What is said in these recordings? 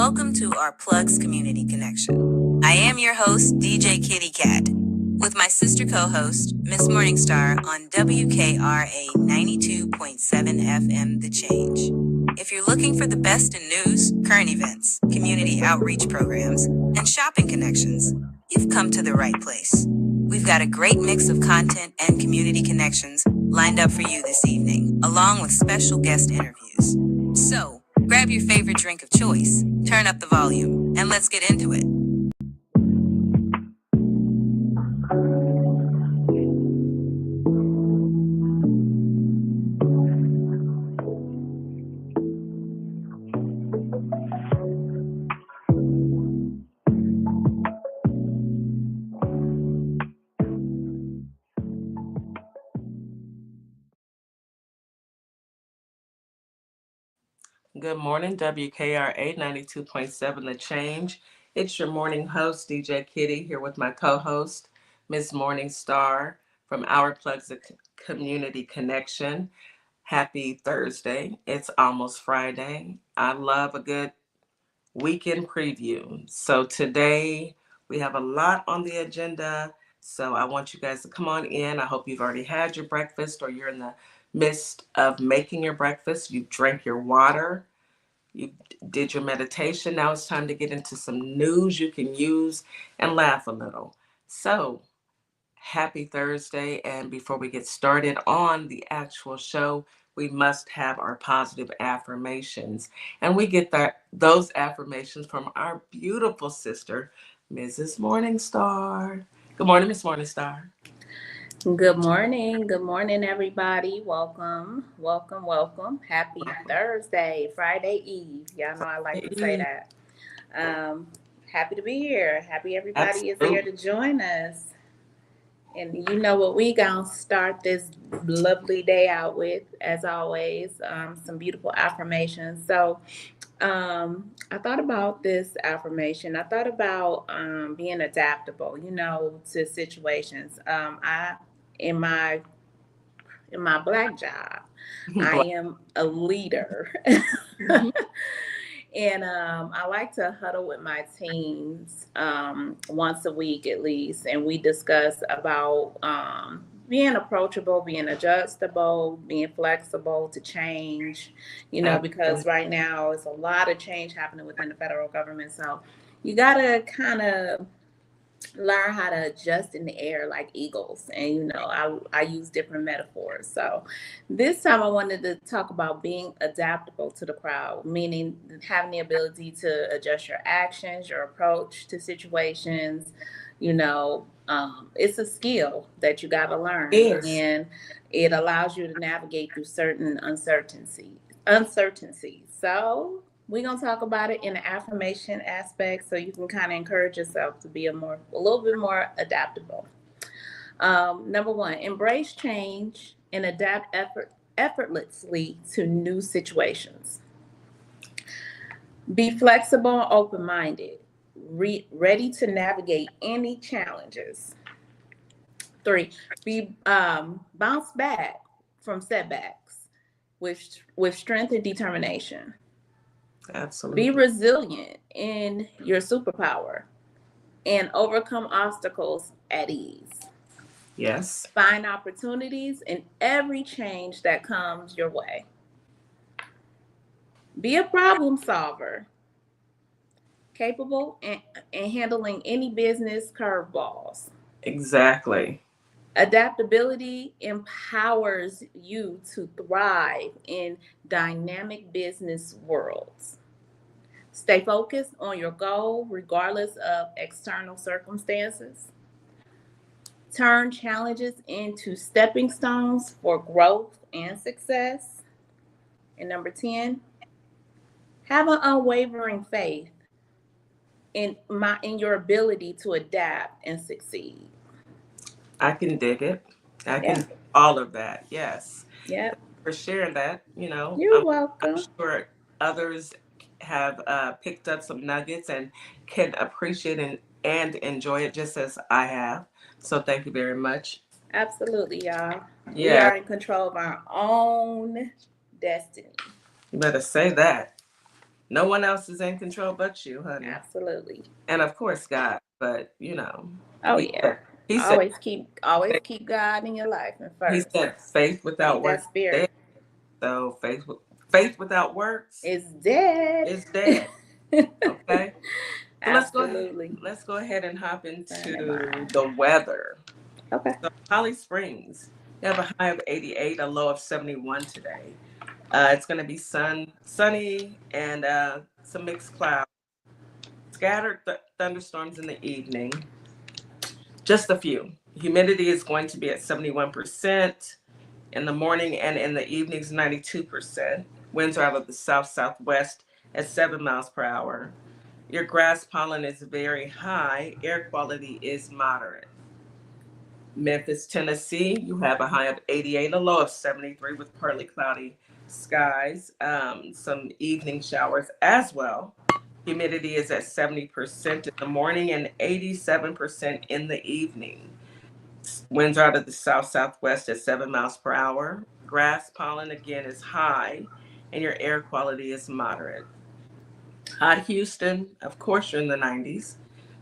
Welcome to our Plugs Community Connection. I am your host, DJ Kitty Cat, with my sister co-host, Miss Morningstar on WKRA 92.7 FM The Change. If you're looking for the best in news, current events, community outreach programs, and shopping connections, you've come to the right place. We've got a great mix of content and community connections lined up for you this evening, along with special guest interviews. So, grab your favorite drink of choice, turn up the volume, and let's get into it. Good morning, WKRA 92.7 The Change. It's your morning host, DJ Kitty, here with my co-host, Miss Morningstar from Our Plugs Community Connection. Happy Thursday. It's almost Friday. I love a good weekend preview. So today we have a lot on the agenda. So I want you guys to come on in. I hope you've already had your breakfast or you're in the midst of making your breakfast. You've drank your water. You did your meditation. Now it's time to get into some news you can use and laugh a little. So, happy Thursday. And before we get started on the actual show, we must have our positive affirmations. And we get those affirmations from our beautiful sister, Mrs. Morningstar. Good morning, Miss Morningstar. Good morning. Good morning, everybody. Welcome. Happy Thursday, Friday Eve. Y'all know I like to say that. Happy to be here. Happy everybody is here to join us. And you know what we gonna start this lovely day out with, as always, some beautiful affirmations. So I thought about this affirmation. I thought about being adaptable, to situations. In my Black job, I am a leader. And I like to huddle with my teams once a week at least, and we discuss about being approachable, being adjustable, being flexible to change, because right now it's a lot of change happening within the federal government. So you got to kind of learn how to adjust in the air like eagles. And, I use different metaphors. So this time I wanted to talk about being adaptable to the crowd, meaning having the ability to adjust your actions, your approach to situations. It's a skill that you got to learn. Yes. And it allows you to navigate through certain uncertainties. So we're going to talk about it in the affirmation aspect so you can kind of encourage yourself to be a little bit more adaptable. Number one, embrace change and adapt effortlessly to new situations. Be flexible and open-minded, ready to navigate any challenges. 3, be bounce back from setbacks with strength and determination. Absolutely. Be resilient in your superpower and overcome obstacles at ease. Yes. Find opportunities in every change that comes your way. Be a problem solver, capable in handling any business curveballs. Exactly. Adaptability empowers you to thrive in dynamic business worlds. Stay focused on your goal regardless of external circumstances. Turn challenges into stepping stones for growth and success. And number 10, have an unwavering faith in your ability to adapt and succeed. I can dig it. I can all of that. Yes. Yep. For sharing that, You're welcome. I'm sure others have picked up some nuggets and can appreciate and enjoy it just as I have. So thank you very much. Absolutely, y'all. Yeah. We are in control of our own destiny. You better say that. No one else is in control but you, honey. Absolutely. And of course God, but Oh he yeah. said, he said, Always keep God in your life and he first. said faith without Keep that works is dead. spirit. So faith without works It's dead. is dead. Okay. So Absolutely. let's go ahead and hop Son of into mine. the weather. Okay. So Holly Springs, you have a high of 88, a low of 71 today. It's going to be sunny, and some mixed clouds. Scattered thunderstorms in the evening. Just a few. Humidity is going to be at 71% in the morning, and in the evenings 92%. Winds are out of the south-southwest at 7 miles per hour. Your grass pollen is very high. Air quality is moderate. Memphis, Tennessee, you have a high of 88, a low of 73 with partly cloudy skies. Some evening showers as well. Humidity is at 70% in the morning and 87% in the evening. Winds are out of the south-southwest at 7 miles per hour. Grass pollen again is high, and your air quality is moderate. Hot Houston, of course, you're in the 90s.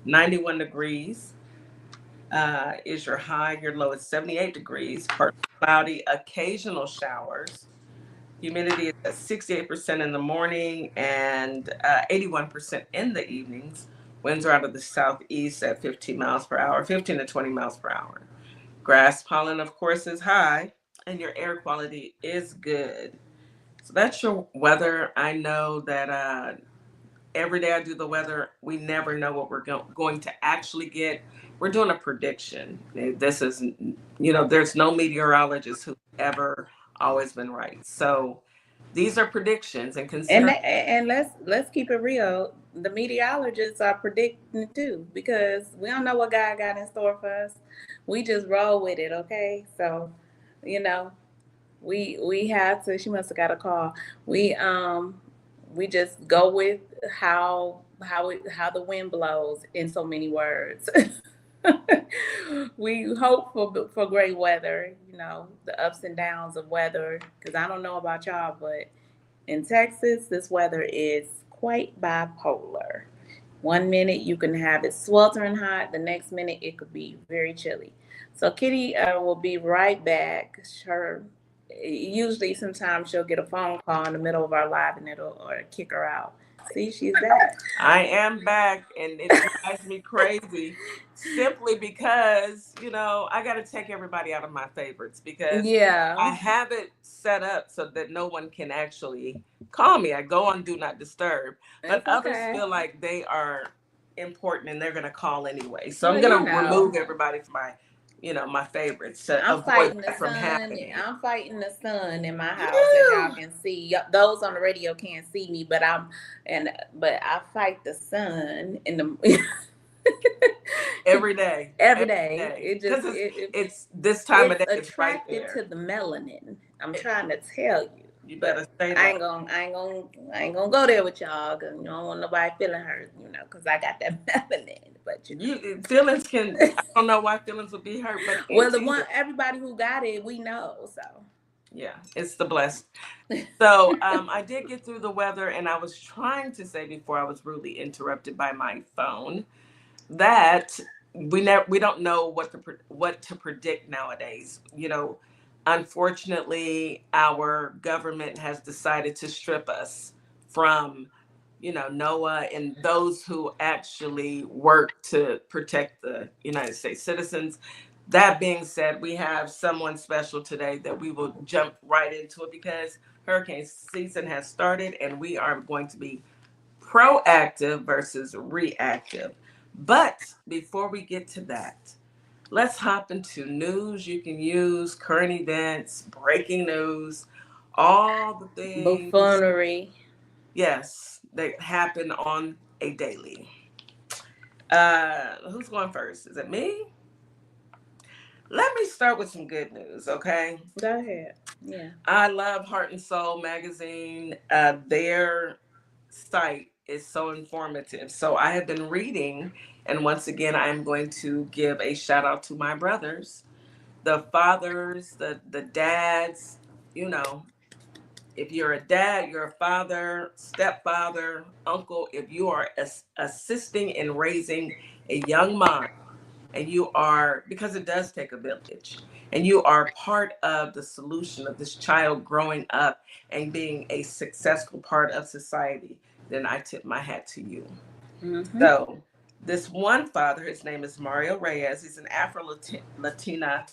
91 degrees is your high. Your low is 78 degrees. Partly cloudy, occasional showers. Humidity is at 68% in the morning and 81% in the evenings. Winds are out of the southeast at 15 miles per hour, 15 to 20 miles per hour. Grass pollen, of course, is high, and your air quality is good. So that's your weather. I know that every day I do the weather, we never know what we're going to actually get. We're doing a prediction. This is, there's no meteorologist who's ever always been right. So these are predictions, and consider. And let's keep it real. The meteorologists are predicting too, because we don't know what God got in store for us. We just roll with it, okay? So, you know, we have to. She must have got a call. We just go with how the wind blows. In so many words. We hope for great weather. The ups and downs of weather. Because I don't know about y'all, but in Texas, this weather is quite bipolar. One minute you can have it sweltering hot, the next minute it could be very chilly. So Kitty will be right back. Usually sometimes she'll get a phone call in the middle of our live and it'll or kick her out. See, she's back. I am back, and it drives me crazy simply because, I got to take everybody out of my favorites because I Yeah, have it set up so that no one can actually call me. I go on Do Not Disturb, but it's others okay. feel like they are important and they're going to call anyway. So I'm Well, going to remove everybody from my favorites to I'm avoid fighting the that from sun. happening. I'm fighting the sun in my house, as y'all Yeah. can see. Those on the radio can't see me, but I fight the sun in the Every day. every Every day. day. It just Because it's this time of it's day, it's right attracted to there. the melanin. I'm trying to tell you, You better but stay I low. ain't gonna I ain't gonna I ain't gonna go there with y'all because you don't want nobody feeling hurt, because I got that melanin. But Feelings can. I don't know why feelings would be hurt, but well, it's either. everybody who got it, we know. So Yeah, it's the blessed. So I did get through the weather, and I was trying to say before I was rudely interrupted by my phone that we don't know what to predict nowadays. Unfortunately, our government has decided to strip us from NOAA and those who actually work to protect the United States citizens. That being said, we have someone special today that we will jump right into it because hurricane season has started and we are going to be proactive versus reactive. But before we get to that, let's hop into news you can use, current events, breaking news, all the things, buffoonery. yes, that happen on a daily. Who's going first? Is it me? Let me start with some good news, okay? Go ahead. Yeah. I love Heart and Soul magazine. Their site is so informative. So I have been reading, and once again, I am going to give a shout out to my brothers, the fathers, the dads. You know, If you're a dad, you're a father, stepfather, uncle, if you are assisting in raising a young mind, and you are, because it does take a village, and you are part of the solution of this child growing up and being a successful part of society, then I tip my hat to you. Mm-hmm. So this one father, his name is Mario Reyes. He's an Afro-Latina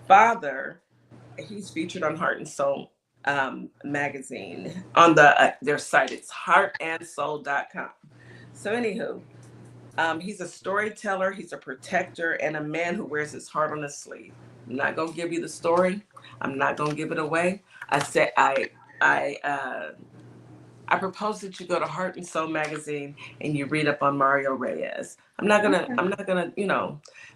father. He's featured on Heart and Soul magazine on their site. It's heartandsoul.com. So anywho, he's a storyteller, he's a protector, and a man who wears his heart on his sleeve. I'm not gonna give you the story. I'm not gonna give it away. I said I propose that you go to Heart and Soul magazine and you read up on Mario Reyes. Okay. I'm not gonna,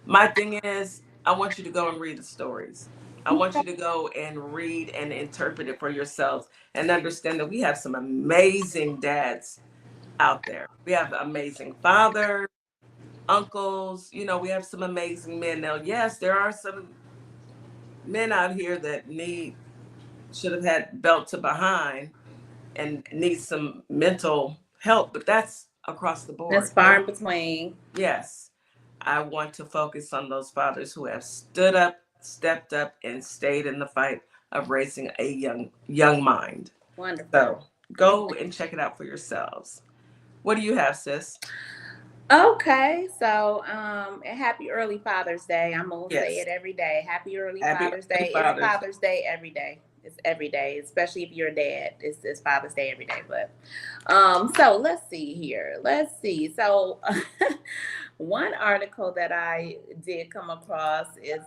my thing is I want you to go and read the stories. I want you to go and read and interpret it for yourselves and understand that we have some amazing dads out there. We have amazing fathers, uncles, we have some amazing men. Now, yes, there are some men out here that should have had belt to behind and need some mental help, but that's across the That's board. far in between. Yes, I want to focus on those fathers who have stood up, stepped up, and stayed in the fight of raising a young mind. Wonderful. So go and check it out for yourselves. What do you have, sis? Okay, so happy early Father's Day. I'm gonna say Yes. it every day. Happy early Happy Father's early Day. It's fathers. Father's Day every day. It's every day, especially if you're a dad. It's Father's Day every day. But so let's see here. Let's see. So one article that I did come across is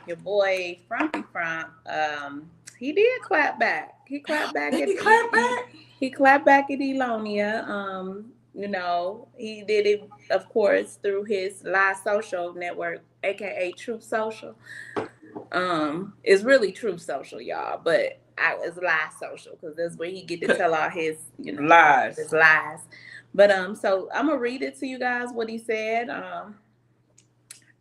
your boy Frumpy Frump. He did clap back. He clapped back Did at he clap back? he clapped back at Elonia. He did it, of course, through his live social network, aka Truth Social. It's really Truth Social, y'all, but it's live social because that's where he get to tell all his, Lies. his lies. But so I'm gonna read it to you guys what he said.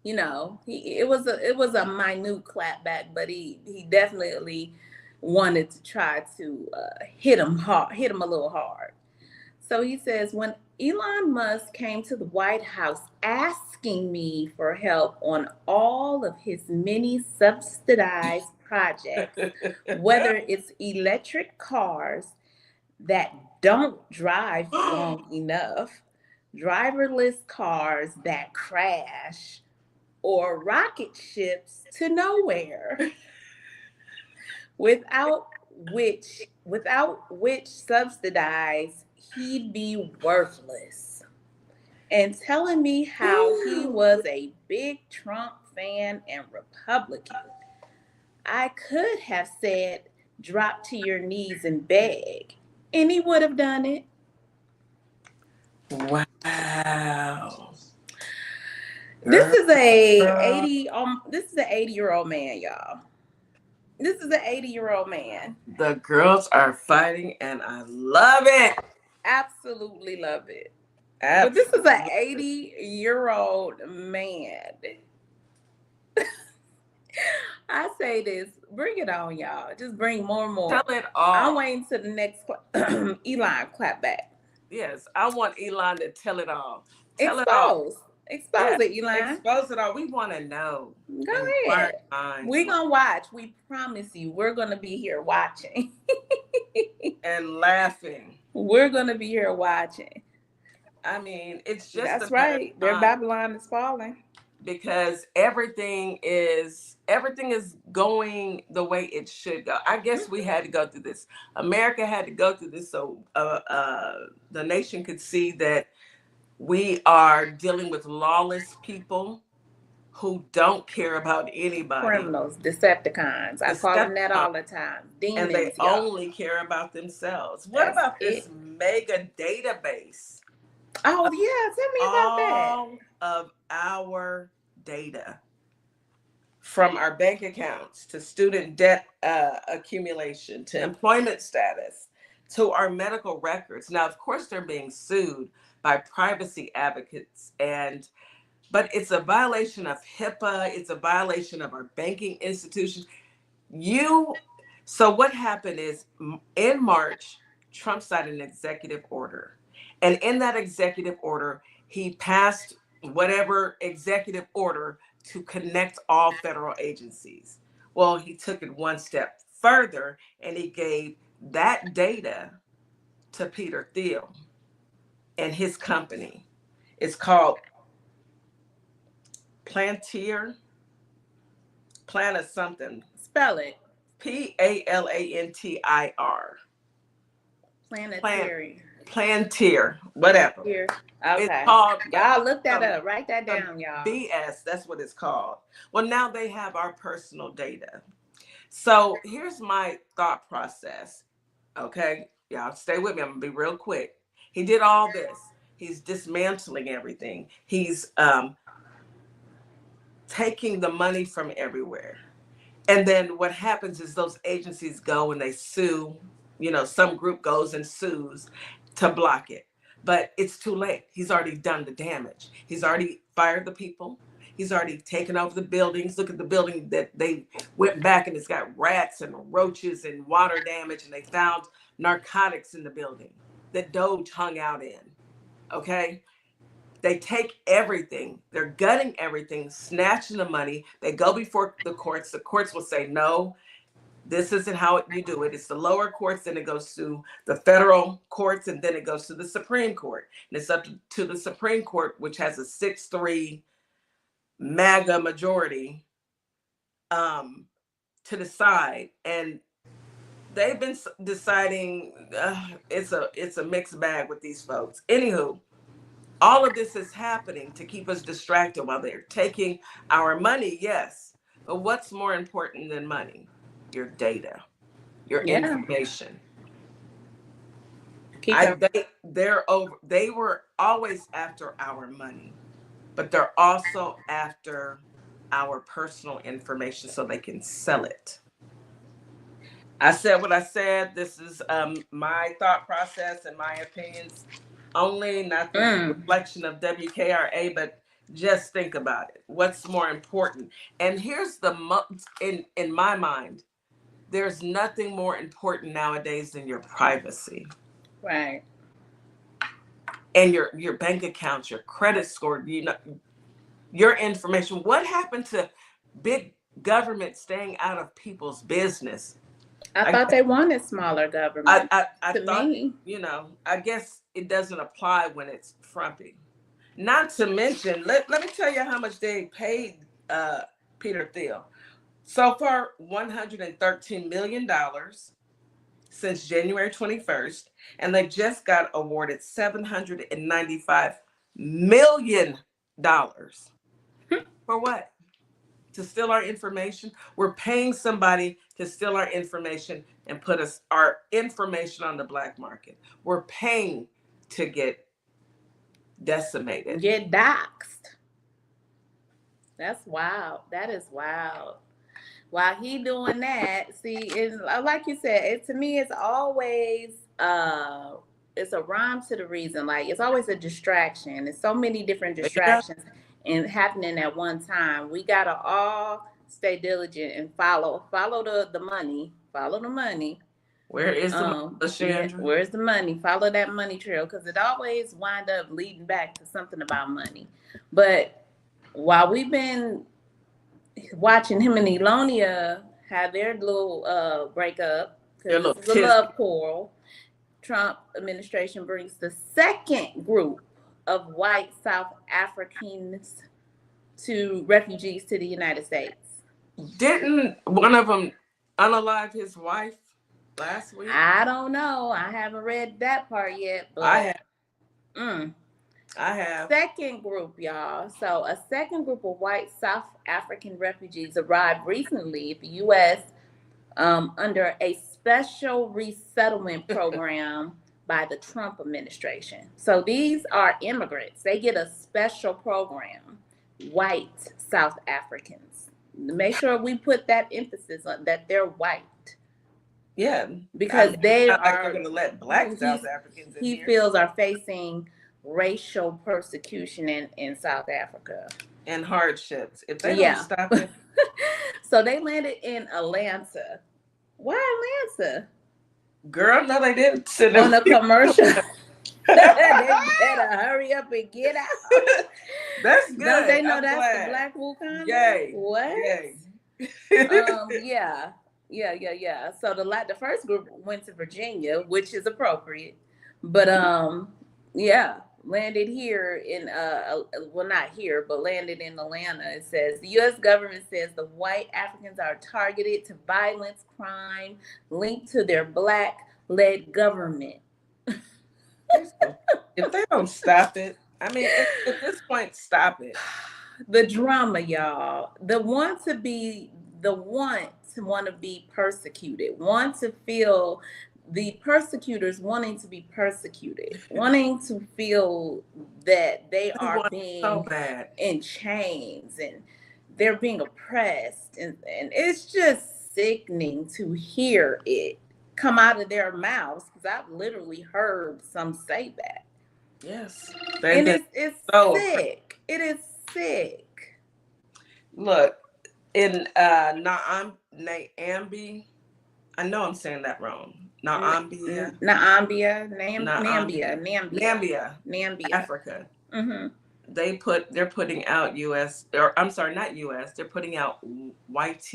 It was a minute clapback, but he definitely wanted to try to hit him a little hard. So he says, when Elon Musk came to the White House asking me for help on all of his many subsidized projects, whether it's electric cars that don't drive long enough, driverless cars that crash, or rocket ships to nowhere, without which subsidized he'd be worthless, and telling me how he was a big Trump fan and Republican. I could have said, drop to your knees and beg, and he would have done it. Wow. This is a 80-year-old man, y'all. This is an 80-year-old man. The girls are fighting and I love it. Absolutely love it. Absolutely. But this is an 80-year-old man. I say this, bring it on, y'all. Just bring more and more. Tell it all. I'm waiting to the next Elon clap back. Yes, I want Elon to tell it all. Tell Expose. it all. Expose it, Elon. Expose it all. We want to know. Go ahead. We're going to watch. We promise you, we're going to be here watching. And laughing. We're going to be here watching. I mean, it's just that's right. Their Babylon is falling. Because everything is going the way it should go. I guess we had to go through this. America had to go through this so the nation could see that we are dealing with lawless people who don't care about anybody. Criminals, Decepticons. I call them that all the time. Demons, and they only care about themselves. What about this mega database? Oh, yeah. Tell me about that. All of our data, from our bank accounts to student debt accumulation to employment status to our medical records. Now, of course, they're being sued by privacy advocates, but it's a violation of HIPAA. It's a violation of our banking institutions. So what happened is in March, Trump signed an executive order. And in that executive order, he passed whatever executive order to connect all federal agencies. Well, he took it one step further and he gave that data to Peter Thiel and his company. It's called Plantier, Plan of something. Spell it. Plantir. Planetary. Plantier, whatever. Here. It's Okay. called Y'all look that some, up. Write that some down, y'all. BS. That's what it's called. Well, now they have our personal data. So here's my thought process. Okay, y'all stay with me. I'm gonna be real quick. He did all this. He's dismantling everything. He's taking the money from everywhere. And then what happens is those agencies go and they sue, some group goes and sues to block it. But it's too late. He's already done the damage. He's already fired the people. He's already taken over the buildings. Look at the building that they went back and it's got rats and roaches and water damage. And they found narcotics in the building that Doge hung out in. Okay. They take everything, they're gutting everything, snatching the money. They go before the courts. The courts will say, no, this isn't how you do it. It's the lower courts, then it goes to the federal courts, and then it goes to the Supreme Court. And it's up to the Supreme Court, which has a 6-3 MAGA majority to decide. And they've been deciding it's a mixed bag with these folks. Anywho, all of this is happening to keep us distracted while they're taking our money, yes. But what's more important than money? Your data, your information. They were always after our money, but they're also after our personal information so they can sell it. I said what I said. This is my thought process and my opinions only, not the reflection of WKRA, but just think about it. What's more important? And here's in my mind, there's nothing more important nowadays than your privacy. Right. And your bank accounts, your credit score, your information. What happened to big government staying out of people's business? I thought they wanted smaller government. I thought, I guess it doesn't apply when it's frumpy. Not to mention, let me tell you how much they paid Peter Thiel. So far, $113 million since January 21st, and they just got awarded $795 million. For what? To steal our information? We're paying somebody to steal our information and put our information on the black market. We're paying to get decimated. Get doxxed. That's wild. That is wild. While he doing that, see, and like you said, to me, it's always it's a rhyme to the reason. Like, it's always a distraction. There's so many different distractions and happening at one time. We gotta all stay diligent and follow the money. Follow the money. Where is the money? Where's the money? Follow that money trail, because it always wind up leading back to something about money. But while we've been watching him and Elonia have their little breakup, because it's a love quarrel, Trump administration brings the second group of white South Africans refugees to the United States. Didn't one of them unalive his wife last week? I don't know. I haven't read that part yet, but I have. Second group, y'all. So a second group of white South African refugees arrived recently in the U.S. Under a special resettlement program by the Trump administration. So these are immigrants. They get a special program, white South Africans. Make sure we put that emphasis on that they're white. Yeah, because they are going to let black South Africans in he here. feels are facing racial persecution in South Africa and hardships if they don't stop it. So they landed in Atlanta Why Atlanta? Girl, no, they didn't send On a them. commercial. They better hurry up and get out. That's Don't good. they know I'm that's the glad. Black Wakanda? Yay. What? Yay. Yeah. So the first group went to Virginia, which is appropriate, but yeah, landed here in well, not here, but landed in Atlanta. It says the U.S. government says the white Africans are targeted to violence, crime linked to their black-led government. If they don't stop it, I mean, at this point, stop it. The drama, y'all. The want to be persecuted, want to feel the persecutors wanting to be persecuted, wanting to feel that they They are want it so being bad. in chains and they're being oppressed, and it's just sickening to hear it come out of their mouths, because I've literally heard some say that. Yes. And it's so sick. It is sick. Look, in Naambi, I know I'm saying that wrong. Naambia, Nambia. Africa. Mm-hmm. They're putting out U.S. or I'm sorry, not U.S. They're putting out white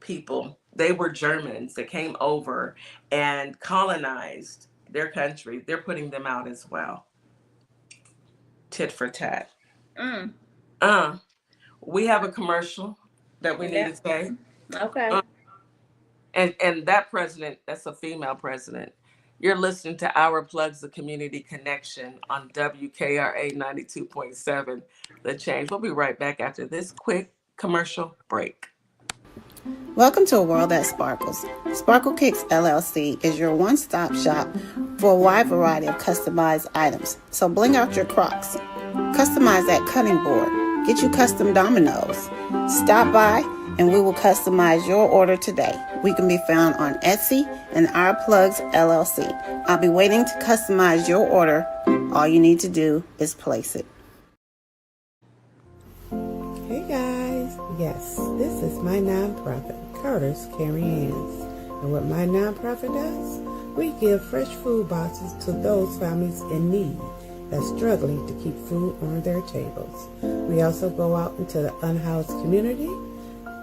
people. They were Germans that came over and colonized their country. They're putting them out as well. Tit for tat. Mm. We have a commercial that we need Yeah. to say. Okay. And that president, that's a female president. You're listening to Our Plugs, the Community Connection on WKRA 92.7, The Change. We'll be right back after this quick commercial break. Welcome to a world that sparkles. Sparkle Kicks LLC is your one-stop shop for a wide variety of customized items. So bling out your Crocs. Customize that cutting board. Get you custom dominoes. Stop by and we will customize your order today. We can be found on Etsy and Our Plugs LLC. I'll be waiting to customize your order. All you need to do is place it. Hey guys, yes, this is my nonprofit, Carter's Caring Hands. And what my nonprofit does, we give fresh food boxes to those families in need that's struggling to keep food on their tables. We also go out into the unhoused community,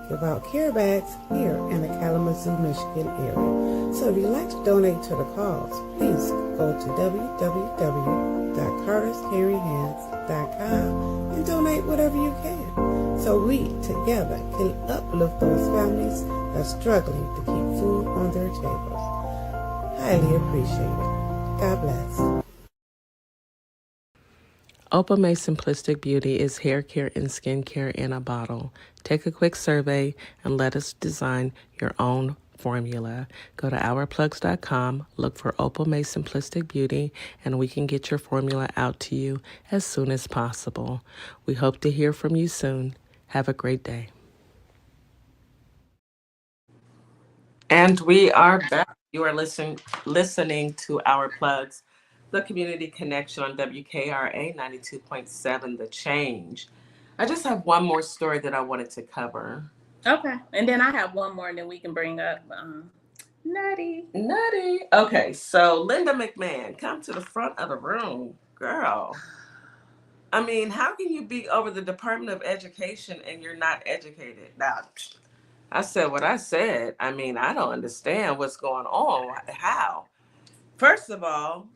give out care bags here in the Kalamazoo, Michigan area. So if you'd like to donate to the cause, please go to www.carterscaringhands.com and donate whatever you can, so we together can uplift those families that's struggling to keep food on their tables. Highly appreciated. God bless. Opame Simplistic Beauty is hair care and skin care in a bottle. Take a quick survey and let us design your own formula. Go to ourplugs.com, look for Opame Simplistic Beauty, and we can get your formula out to you as soon as possible. We hope to hear from you soon. Have a great day. And we are back. You are listening to Our Plugs, the Community Connection on WKRA 92.7, The Change. I just have one more story that I wanted to cover. Okay. And then I have one more, and then we can bring up Nutty. Okay, so Linda McMahon, come to the front of the room, girl. I mean, how can you be over the Department of Education and you're not educated? Now, I said what I said. I mean, I don't understand what's going on. How? First of all,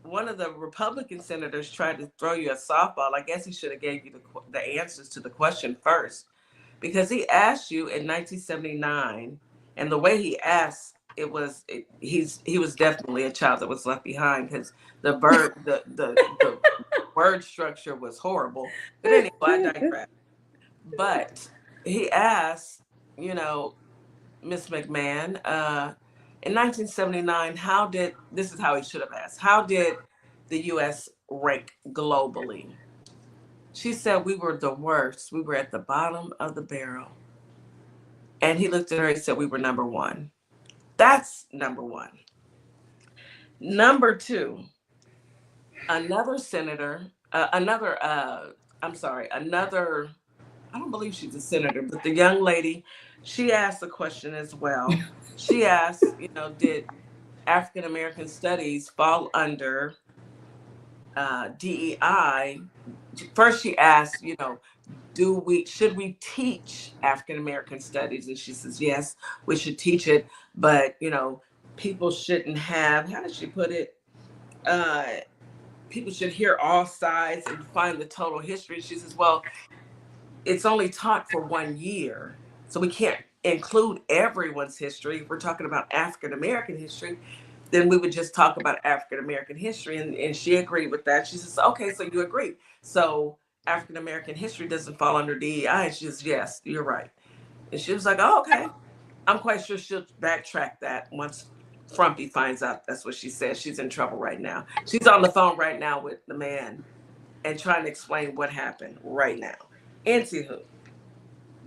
one of the Republican senators tried to throw you a softball. I guess he should have gave you the answers to the question first, because he asked you in 1979, and the way he asked, he was definitely a child that was left behind, because the word structure was horrible. But anyway, I digress. But he asked, Miss McMahon, in 1979, this is how he should have asked, how did the U.S. rank globally? She said we were the worst. We were at the bottom of the barrel. And he looked at her and said we were number one. That's number one. Number two, another senator, another I don't believe she's a senator, but the young lady, she asked a question as well. She asked, did African American studies fall under DEI? First, she asked, should we teach African American studies? And she says, yes, we should teach it, but people shouldn't have. How did she put it? People should hear all sides and find the total history. She says, well, it's only taught for 1 year, so we can't include everyone's history. If we're talking about African American history, then we would just talk about African American history. And she agreed with that. She says, okay, so you agree. So African American history doesn't fall under DEI. And she says, yes, you're right. And she was like, oh, okay. I'm quite sure she'll backtrack that once Frumpy finds out that's what she said. She's in trouble right now. She's on the phone right now with the man and trying to explain what happened right now. Anywho,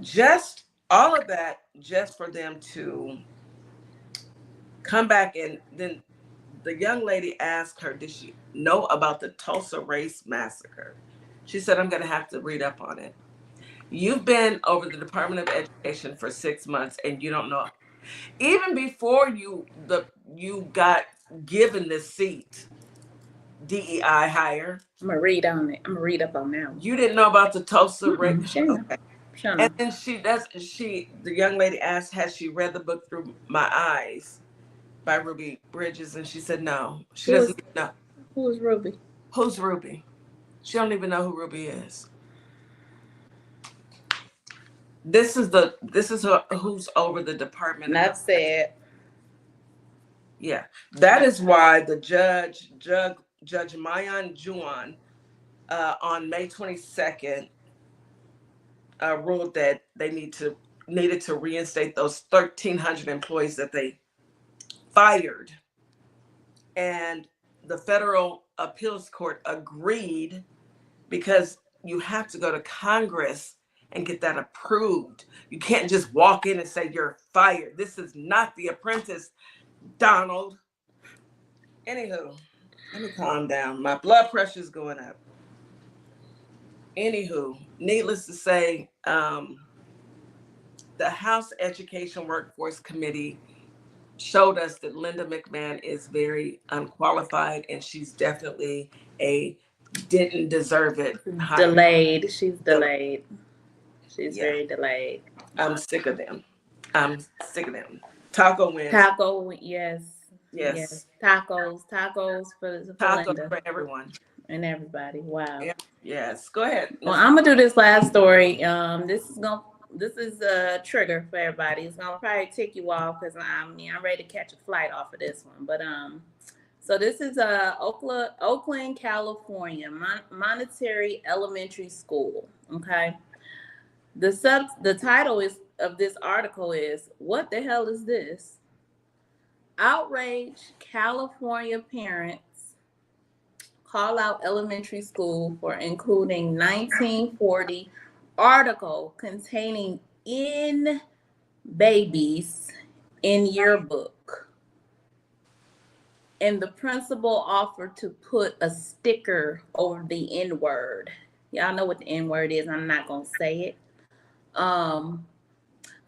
just all of that just for them to come back. And then the young lady asked her, did she know about the Tulsa Race Massacre? She said, I'm going to have to read up on it. You've been over the Department of Education for 6 months and you don't know. Even before you got given this seat, DEI hire. I'm gonna read on it. I'm gonna read up on that. You didn't know about the Tulsa Race? Okay. And then the young lady asked, has she read the book Through My Eyes by Ruby Bridges? And she said no. She doesn't know. Who is Ruby? Who's Ruby? She don't even know who Ruby is. This is who's over the department. Enough said. Yeah, that is why the Judge Mayan Juan on May 22nd ruled that they needed to reinstate those 1,300 employees that they fired, and the federal appeals court agreed because you have to go to Congress and get that approved. You can't just walk in and say you're fired. This is not The Apprentice, Donald. Anywho, let me calm down. My blood pressure is going up. Anywho, needless to say, the House Education Workforce Committee showed us that Linda McMahon is very unqualified, and she's definitely didn't deserve it. Delayed. She's delayed. She's very delayed. I'm sick of them. Taco wins. Taco, yes. Yes. Tacos for Tacos Linda. for everyone. And everybody. Wow. Yeah. Yes. Go ahead. Well, I'm gonna do this last story. This is a trigger for everybody. It's gonna probably tick you off because I'm ready to catch a flight off of this one. But so this is Oakland, California, Monterey Elementary School. Okay. The title of this article is, "What the hell is this? Outrage California parents call out elementary school for including 1940 article containing N babies in yearbook. And the principal offered to put a sticker over the N word." Y'all know what the N word is. I'm not going to say it.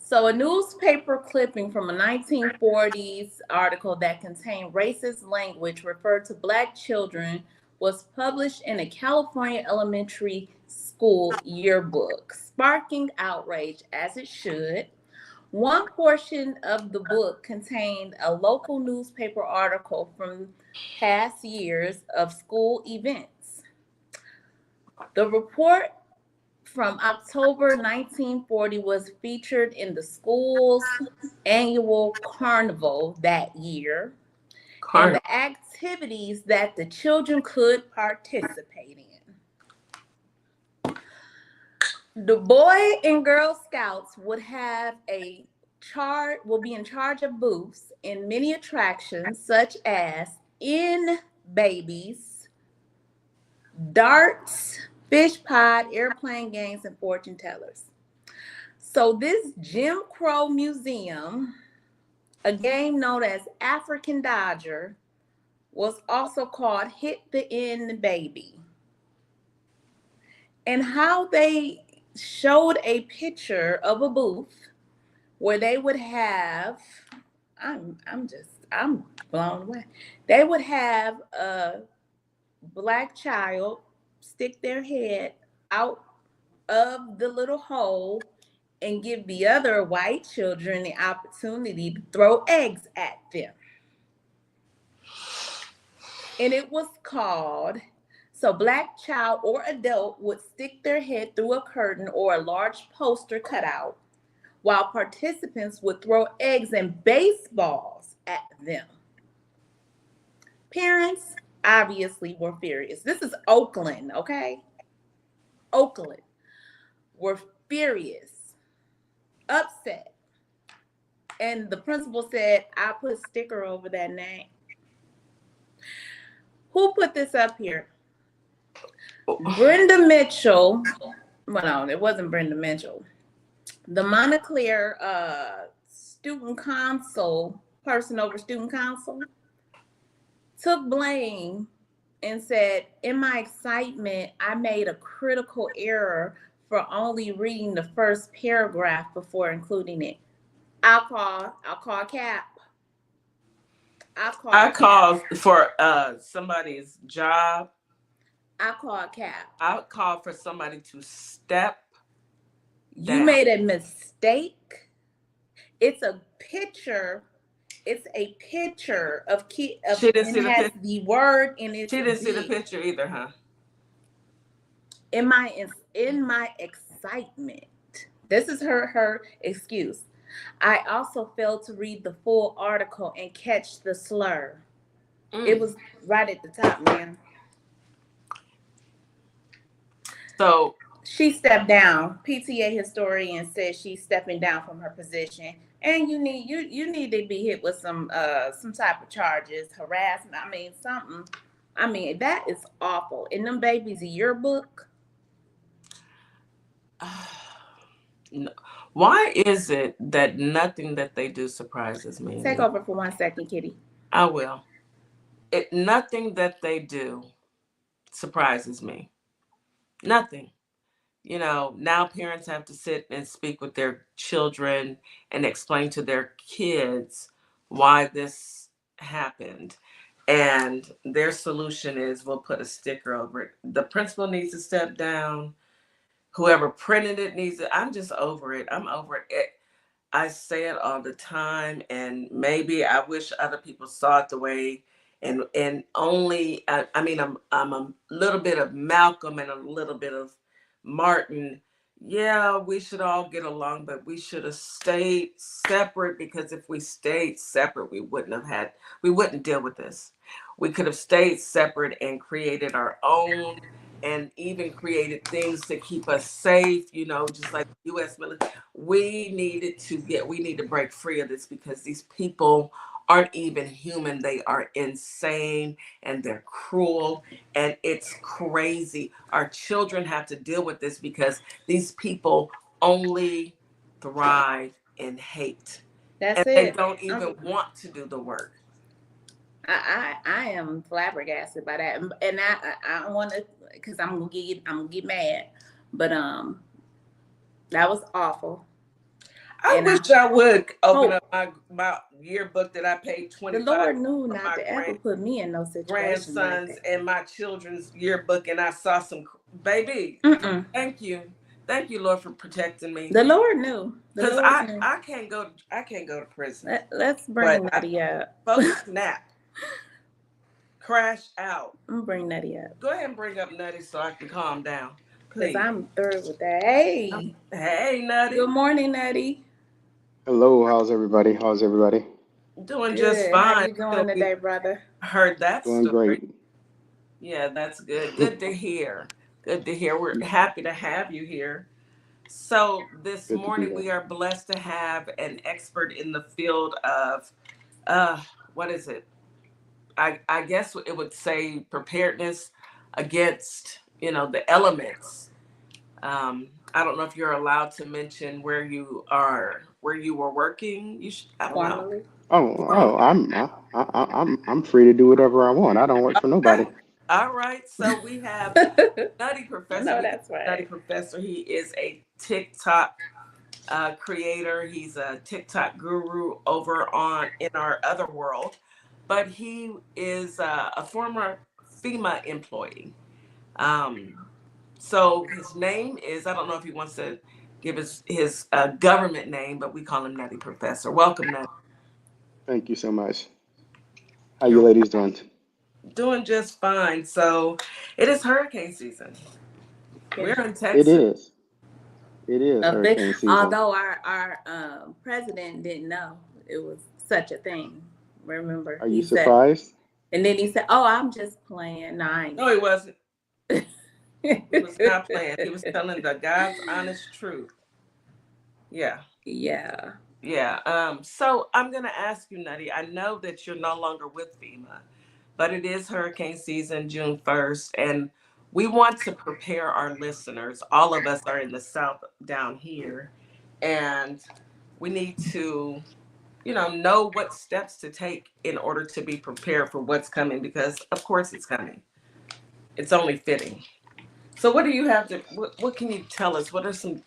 So a newspaper clipping from a 1940s article that contained racist language referred to Black children was published in a California elementary school yearbook, sparking outrage as it should. One portion of the book contained a local newspaper article from past years of school events. The report from October 1940 was featured in the school's annual carnival that year, and the activities that the children could participate in. The Boy and Girl Scouts would be in charge of booths in many attractions such as in babies, darts, fish pod, airplane games, and fortune tellers. So this Jim Crow museum, a game known as African Dodger, was also called Hit the N Baby. And how they showed a picture of a booth where they would have, I'm blown away. They would have a black child stick their head out of the little hole and give the other white children the opportunity to throw eggs at them. And it was called, so black child or adult would stick their head through a curtain or a large poster cutout, while participants would throw eggs and baseballs at them. Parents obviously were furious. This is Oakland, okay? Oakland were furious, upset. And the principal said, I put a sticker over that name. Who put this up here? Brenda Mitchell. Well, no, it wasn't Brenda Mitchell. The Montclair student council, person over student council, took blame and said, in my excitement, I made a critical error for only reading the first paragraph before including it. I'll call Cap. I called for somebody's job. I call Cap. I called for somebody to step down. You made a mistake. It's a picture. It's a picture of kid. She didn't see the picture. The word in it. She didn't see the picture either, huh? In my excitement, this is her excuse. I also failed to read the full article and catch the slur. It was right at the top, man. So she stepped down. PTA historian says she's stepping down from her position, and you need to be hit with some type of charges, harassment. I mean, something. I mean, that is awful. In them babies' yearbook. No. Why is it that nothing that they do surprises me? Take over for 1 second, Kitty. I will. Nothing that they do surprises me. Nothing. You know, now parents have to sit and speak with their children and explain to their kids why this happened. And their solution is, we'll put a sticker over it. The principal needs to step down. Whoever printed it needs to. I'm just over it. I'm over it. I say it all the time, and maybe I wish other people saw it the way. And only I mean I'm a little bit of Malcolm and a little bit of Martin. Yeah, we should all get along, but we should have stayed separate, because if we stayed separate, we wouldn't deal with this. We could have stayed separate and created our own, and even created things to keep us safe, you know, just like the U.S. military. We need to break free of this, because these people aren't even human. They are insane, and they're cruel, and it's crazy. Our children have to deal with this, because these people only thrive in hate. That's and it. They don't even want to do the work. I am flabbergasted by that, and I don't want to, because I'm gonna get mad, but that was awful. I wish I would open up my yearbook that I paid $25. The Lord knew not to ever put me in no situation. Grandsons like and my children's yearbook, and I saw some baby. Thank you, Lord, for protecting me. The Lord knew, because I can't go to prison. Let's bring Nutty up. Folks snap, crash out. I'm gonna bring Nutty up. Go ahead and bring up Nutty so I can calm down, please. Because I'm through with that. Hey, Nutty. Good morning, Nutty. Hello, how's everybody? Doing just fine. How you doing today, brother? Heard that Doing story. Great. Yeah, that's good. Good to hear. We're happy to have you here. So this morning we are blessed to have an expert in the field of, what is it? I guess it would say preparedness against, the elements. I don't know if you're allowed to mention where you were working. You should. I don't know. I'm free to do whatever I want. I don't work for nobody. All right. So we have Nutty I Professor. know We got that's Nutty right. Professor. He is a TikTok creator. He's a TikTok guru over on in our other world, but he is a former FEMA employee. Um, so his name is, I don't know if he wants to give his government name, but we call him Nutty Professor. Welcome, Nutty. Thank you so much. How you You're ladies doing? doing just fine. So it is hurricane season. We're in It Texas. is. It is A bit, hurricane season. although our president didn't know it was such a thing. Remember, Are you he said, surprised? and then he said, "Oh, I'm just playing." No, I No, he wasn't. He was not ain't. playing. He was telling the God's honest truth. Yeah. Yeah. Yeah. So I'm gonna ask you, Nutty. I know that you're no longer with FEMA, but it is hurricane season, June 1st, and we want to prepare our listeners. All of us are in the South down here, and we need to, know what steps to take in order to be prepared for what's coming, because of course it's coming. It's only fitting. So what do you have to what can you tell us? What are some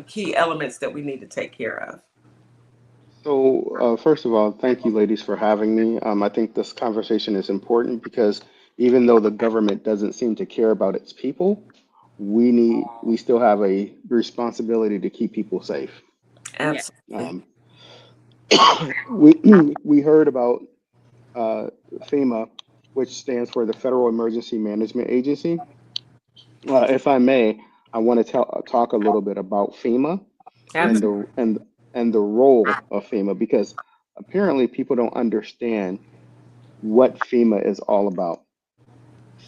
key elements that we need to take care of? So, first of all, thank you, ladies, for having me. I think this conversation is important because even though the government doesn't seem to care about its people, we still have a responsibility to keep people safe. Yeah. Absolutely. Um, we heard about uh, FEMA, which stands for the Federal Emergency Management Agency. If I may, I want to talk a little bit about FEMA and Absolutely. the role of FEMA because apparently people don't understand what FEMA is all about.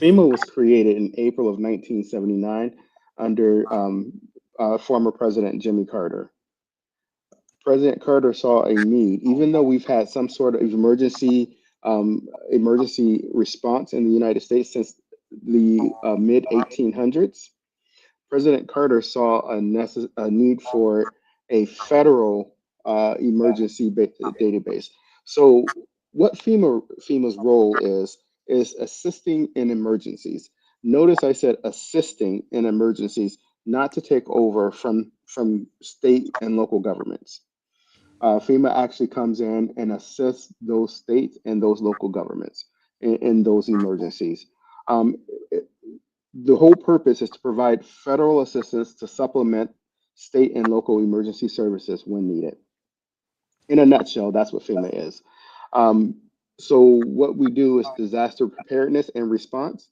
FEMA was created in April of 1979 under former President Jimmy Carter. President Carter saw a need, even though we've had some sort of emergency response in the United States since the mid 1800s. President Carter saw a need for a federal database. So, what FEMA's role is assisting in emergencies. Notice I said assisting in emergencies, not to take over from state and local governments. FEMA actually comes in and assists those states and those local governments in those emergencies. Um, the whole purpose is to provide federal assistance to supplement state and local emergency services when needed. In a nutshell, that's what FEMA is. Um, so, what we do is disaster preparedness and response.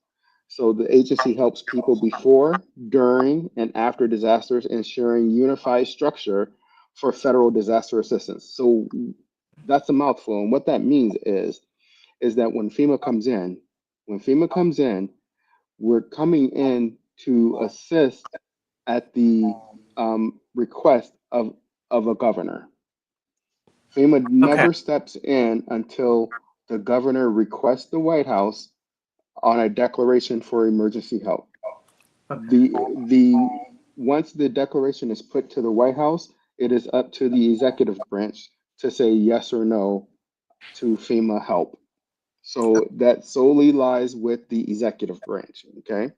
So, the agency helps people before, during, and after disasters, ensuring unified structure for federal disaster assistance. So, that's a mouthful. And what that means is that when FEMA comes in, we're coming in to assist at the request of a governor. FEMA Okay. never steps in until the governor requests the White House on a declaration for emergency help. Okay. The Once the declaration is put to the White House, it is up to the executive branch to say yes or no to FEMA help. So that solely lies with the executive branch. Okay.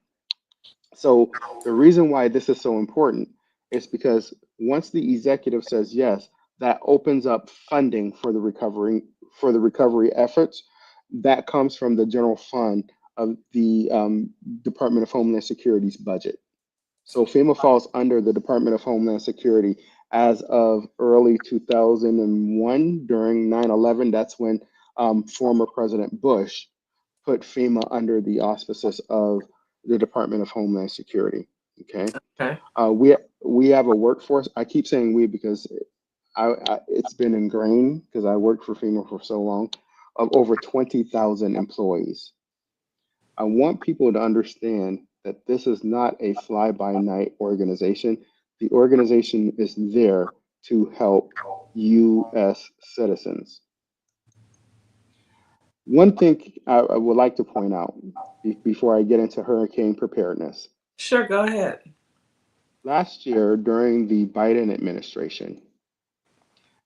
So the reason why this is so important is because once the executive says yes, that opens up funding for the recovery efforts that comes from the general fund of the Department of Homeland Security's budget. So FEMA falls under the Department of Homeland Security as of early 2001 during 9/11. That's when former President Bush put FEMA under the auspices of the Department of Homeland Security. Okay, Okay. we have a workforce. I keep saying we because it's been ingrained because I worked for FEMA for so long of over 20,000 employees. I want people to understand that this is not a fly by night organization. The organization is there to help U.S. citizens. One thing I would like to point out before I get into hurricane preparedness. Sure, go ahead. Last year, during the Biden administration,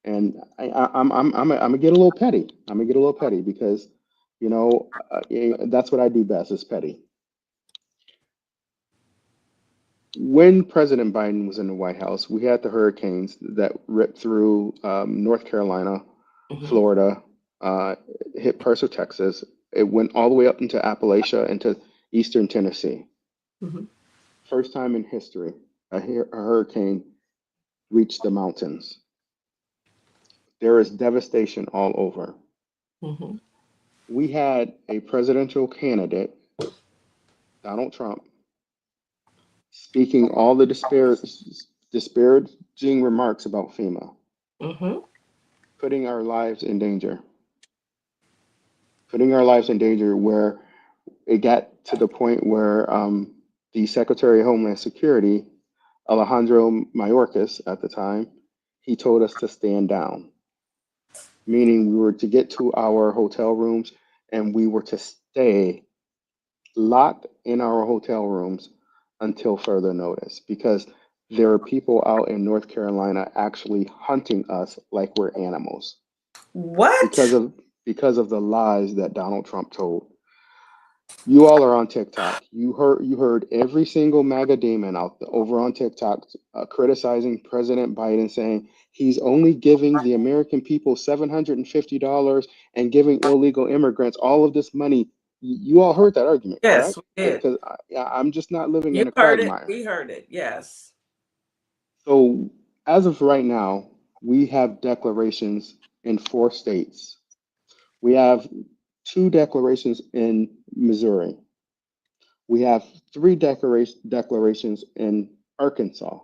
and I'm gonna get a little petty. I'm gonna get a little petty because, You know, that's what I do best is petty. When President Biden was in the White House, we had the hurricanes that ripped through North Carolina, Mm-hmm. Florida, uh, hit parts of Texas. It went all the way up into Appalachia, into eastern Tennessee. Mm-hmm. First time in history, a hurricane reached the mountains. There is devastation all over. Mm-hmm. We had a presidential candidate, Donald Trump, speaking all the disparaging remarks about FEMA, Mm-hmm. putting our lives in danger, putting our lives in danger where it got to the point where the Secretary of Homeland Security, Alejandro Mayorkas at the time, he told us to stand down, meaning we were to get to our hotel rooms and we were to stay locked in our hotel rooms until further notice because there are people out in North Carolina actually hunting us like we're animals because What? of because of the lies that Donald Trump told. You all are on TikTok. You heard every single MAGA demon over on TikTok criticizing President Biden, saying he's only giving the American people $750 and giving illegal immigrants all of this money. You all heard that argument, Yes, correct? we did. Because I'm just not living You in a heard it. quagmire. We heard it. Yes. So as of right now, we have declarations in 4 states. We have 2 declarations in Missouri. We have 3 declarations in Arkansas.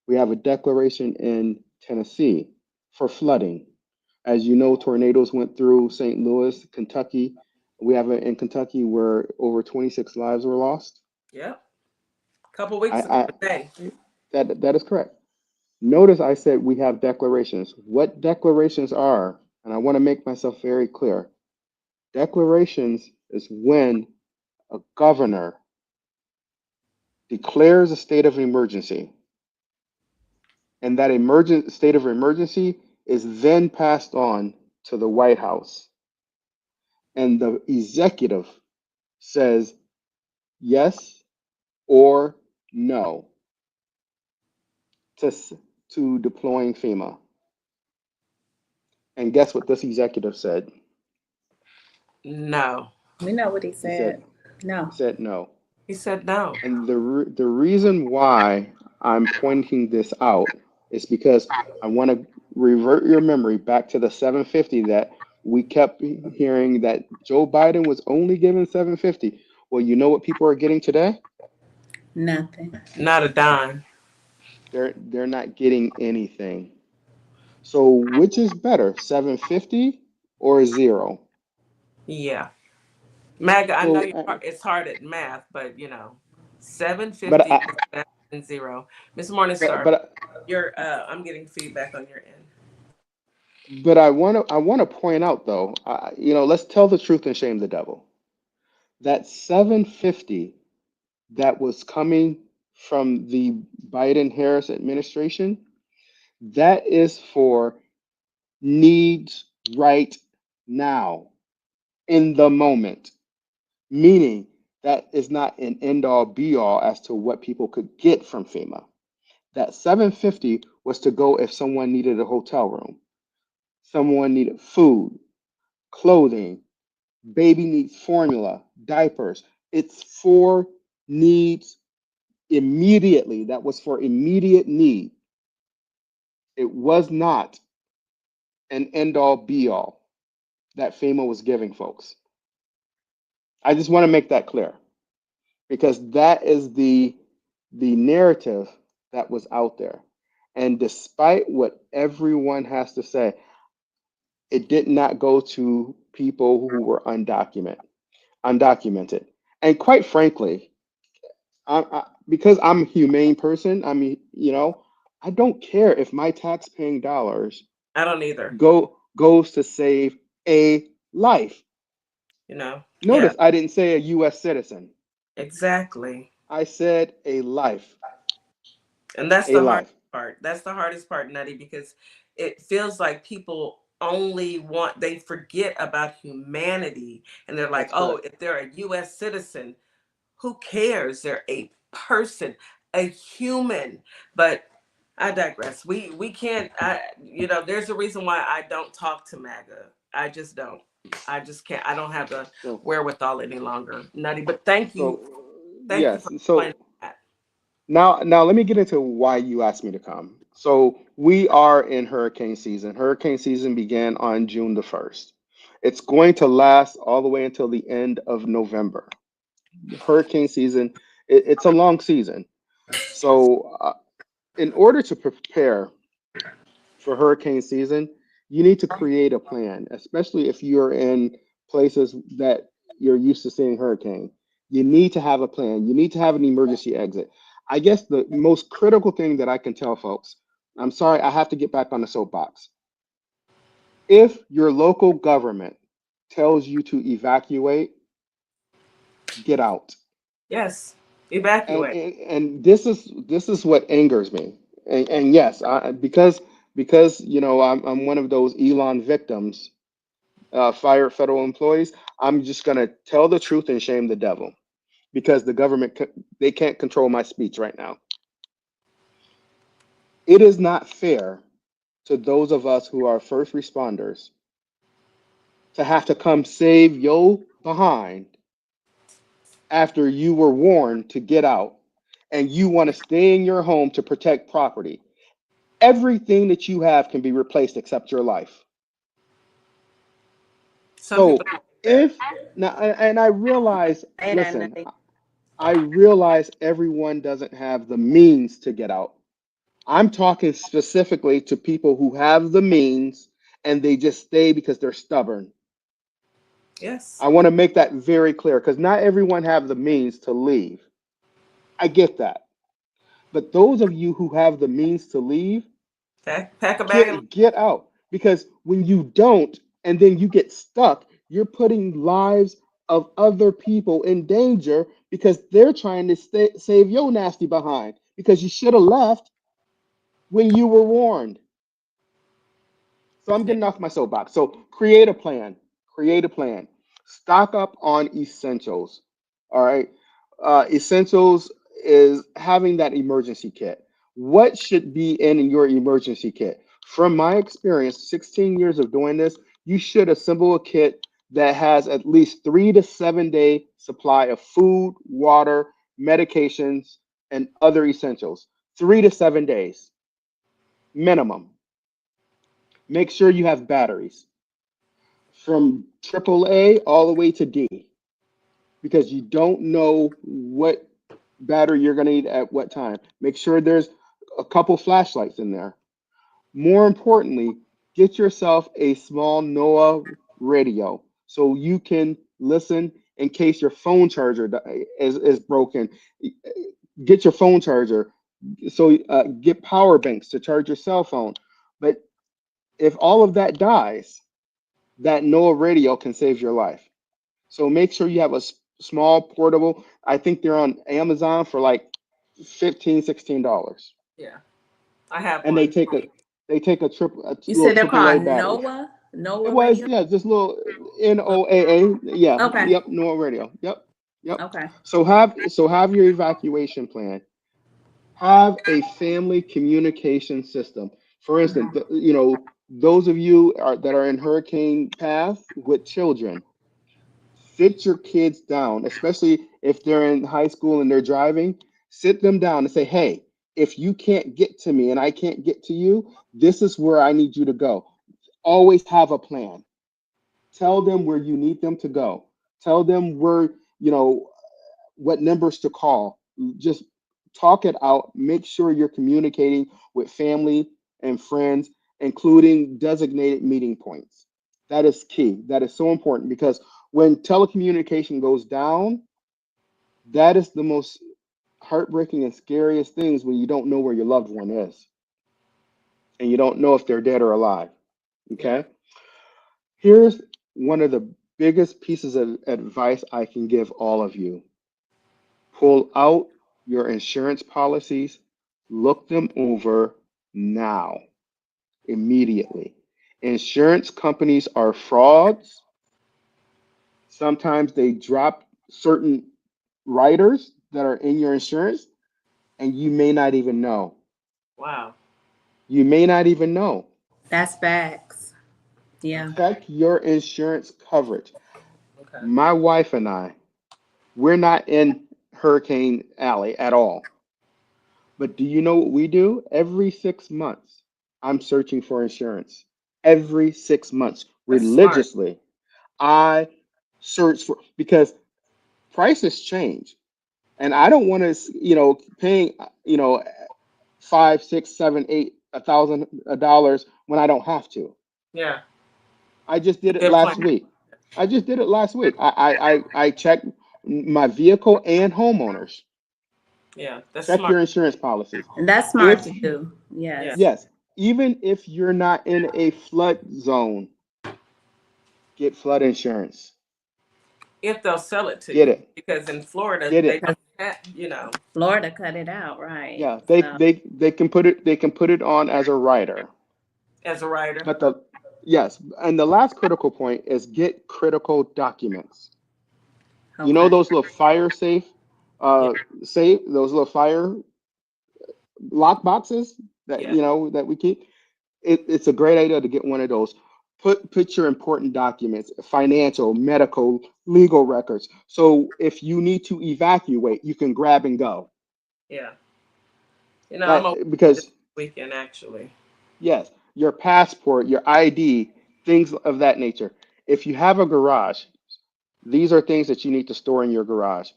We have a declaration in Tennessee for flooding. As you know, tornadoes went through St. Louis, Kentucky. We have it in Kentucky where over 26 lives were lost. Yep. A couple I, weeks ago I today. that is correct. Notice I said we have declarations. What declarations are, and I want to make myself very clear. Declarations is when a governor declares a state of emergency, and that emergent state of emergency is then passed on to the White House, and the executive says yes or no to to deploying FEMA. And guess what this executive said? No. We know what he He said. said No. he said no. He said no. And the reason why I'm pointing this out is because I want to revert your memory back to the 750 that we kept hearing that Joe Biden was only given 750. Well, you know what people are getting today? Nothing. Not a dime. They're not getting anything. So which is better, 750 or zero? Yeah. Magga, I know So, it's hard at math, but you know, but 750 I, is better than zero. Miss but Morningstar, but you're I'm getting feedback on your end. but I want to point out though, let's tell the truth and shame the devil. That 750 that was coming from the Biden Harris administration, that is for needs right now, in the moment. Meaning that is not an end all be all as to what people could get from FEMA. That 750 was to go if someone needed a hotel room, someone needed food, clothing, baby needs formula, diapers. It's for needs immediately. That was for immediate need. It was not an end all be all that FEMA was giving folks. I just want to make that clear because that is the narrative that was out there. And despite what everyone has to say, it did not go to people who were undocumented. And quite frankly, because I'm a humane person, I mean, I don't care if my tax-paying dollars I don't either. goes to save a life. You know? Yeah, Notice I didn't say a U.S. citizen. exactly. I said a life, And that's a the hardest life. part. That's the hardest part, Nutty, because it feels like people they forget about humanity, and they're like, That's oh, correct. if they're a US citizen, who cares? They're a person, a human. But I digress. We can't. There's a reason why I don't talk to MAGA. I just don't. I just can't. I don't have the So, wherewithal any longer, Nutty. But thank you, so thank you yes. for So explaining that. now let me get into why you asked me to come. So we are in hurricane season. Hurricane season began on June the 1st. It's going to last all the way until the end of November. Hurricane season, it's a long season. So in order to prepare for hurricane season, you need to create a plan, especially if you're in places that you're used to seeing hurricane. You need to have a plan. You need to have an emergency exit. I guess the most critical thing that I can tell folks, I'm sorry, I have to get back on the soapbox. If your local government tells you to evacuate, get out. Yes, and evacuate. and, and this is what angers me. And yes, because I'm one of those Elon victims, fired federal employees. I'm just gonna tell the truth and shame the devil because the government they can't control my speech right now. It is not fair to those of us who are first responders to have to come save yo behind after you were warned to get out and you want to stay in your home to protect property. Everything that you have can be replaced except your life. Some people So don't get that. if now, and I realize, Say that, listen, Nutty. I realize everyone doesn't have the means to get out. I'm talking specifically to people who have the means and they just stay because they're stubborn. Yes. I want to make that very clear because not everyone have the means to leave. I get that. But those of you who have the means to leave, Pack a bag and get out because when you don't and then you get stuck, you're putting lives of other people in danger because they're trying to save your nasty behind because you should have left when you were warned. So I'm yeah. getting off my soapbox. So create a plan. Create a plan. Stock up on essentials. All right. Essentials is having that emergency kit. What should be in your emergency kit? From my experience, 16 years of doing this, you should assemble a kit that has at least 3 to 7 day supply of food, water, medications, and other essentials. 3 to 7 days minimum. Make sure you have batteries from AAA all the way to D because you don't know what battery you're going to need at what time. Make sure there's a couple flashlights in there. More importantly, get yourself a small NOAA radio so you can listen in case your phone charger is broken. Get your phone charger. So get power banks to charge your cell phone. But if all of that dies, that NOAA radio can save your life. So make sure you have a small portable. I think they're on Amazon for like 15, $16. Yeah. I have And they one. take a You little said they're AAA called battery. Noah? It Noah was, radio? yeah, just little Look, NOAA. Yeah, Okay. yep, NOAA radio. Yep, yep. Okay. So have your evacuation plan. Have a family communication system. For instance, those of you that are in hurricane path with children, sit your kids down, especially if they're in high school and they're driving. Sit them down and say, hey, if you can't get to me and I can't get to you, this is where I need you to go. Always have a plan. Tell them where you need them to go. Tell them where, you know, what numbers to call. Just talk it out. Make sure you're communicating with family and friends, including designated meeting points. That is key. That is so important because when telecommunication goes down, that is the most heartbreaking and scariest things when you don't know where your loved one is and you don't know if they're dead or alive. yeah. Okay. Here's one of the biggest pieces of advice I can give all of you. Pull out your insurance policies, look them over now, immediately. Insurance companies are frauds. Sometimes they drop certain riders that are in your insurance, and you may not even know. Wow. You may not even know. That's facts. Yeah. Okay. Check your insurance coverage. Okay. My wife and I, we're not in Hurricane Alley at all. But do you know what we do? Every 6 months, I'm searching for insurance. Every 6 months, That's smart. religiously, I search for because prices change. And I don't want to, paying, five, six, seven, eight, $1,000 when I don't have to. Yeah. I just did it Good last plan. week. I just did it last week. I checked my vehicle and homeowners. Yeah. That's Check smart. your insurance policies. And that's smart If to do. Yeah. Yes. yes, even if you're not in a flood zone, get flood insurance. If they'll sell it to Get you, it. because in Florida Get they it. don't Because have. Florida cut it out, right? Yeah, they So, they they can put it on as a rider. As a writer. But the yes, and the last critical point is get critical documents. You know okay. those little fire Yeah. uh, safe, those little fire lock boxes that Yeah. that we keep. It's a great idea to get one of those. Put your important documents, financial, medical, legal records. So if you need to evacuate, you can grab and go. Yeah. I'm away That this because weekend actually. yes, your passport, your ID, things of that nature. If you have a garage, these are things that you need to store in your garage.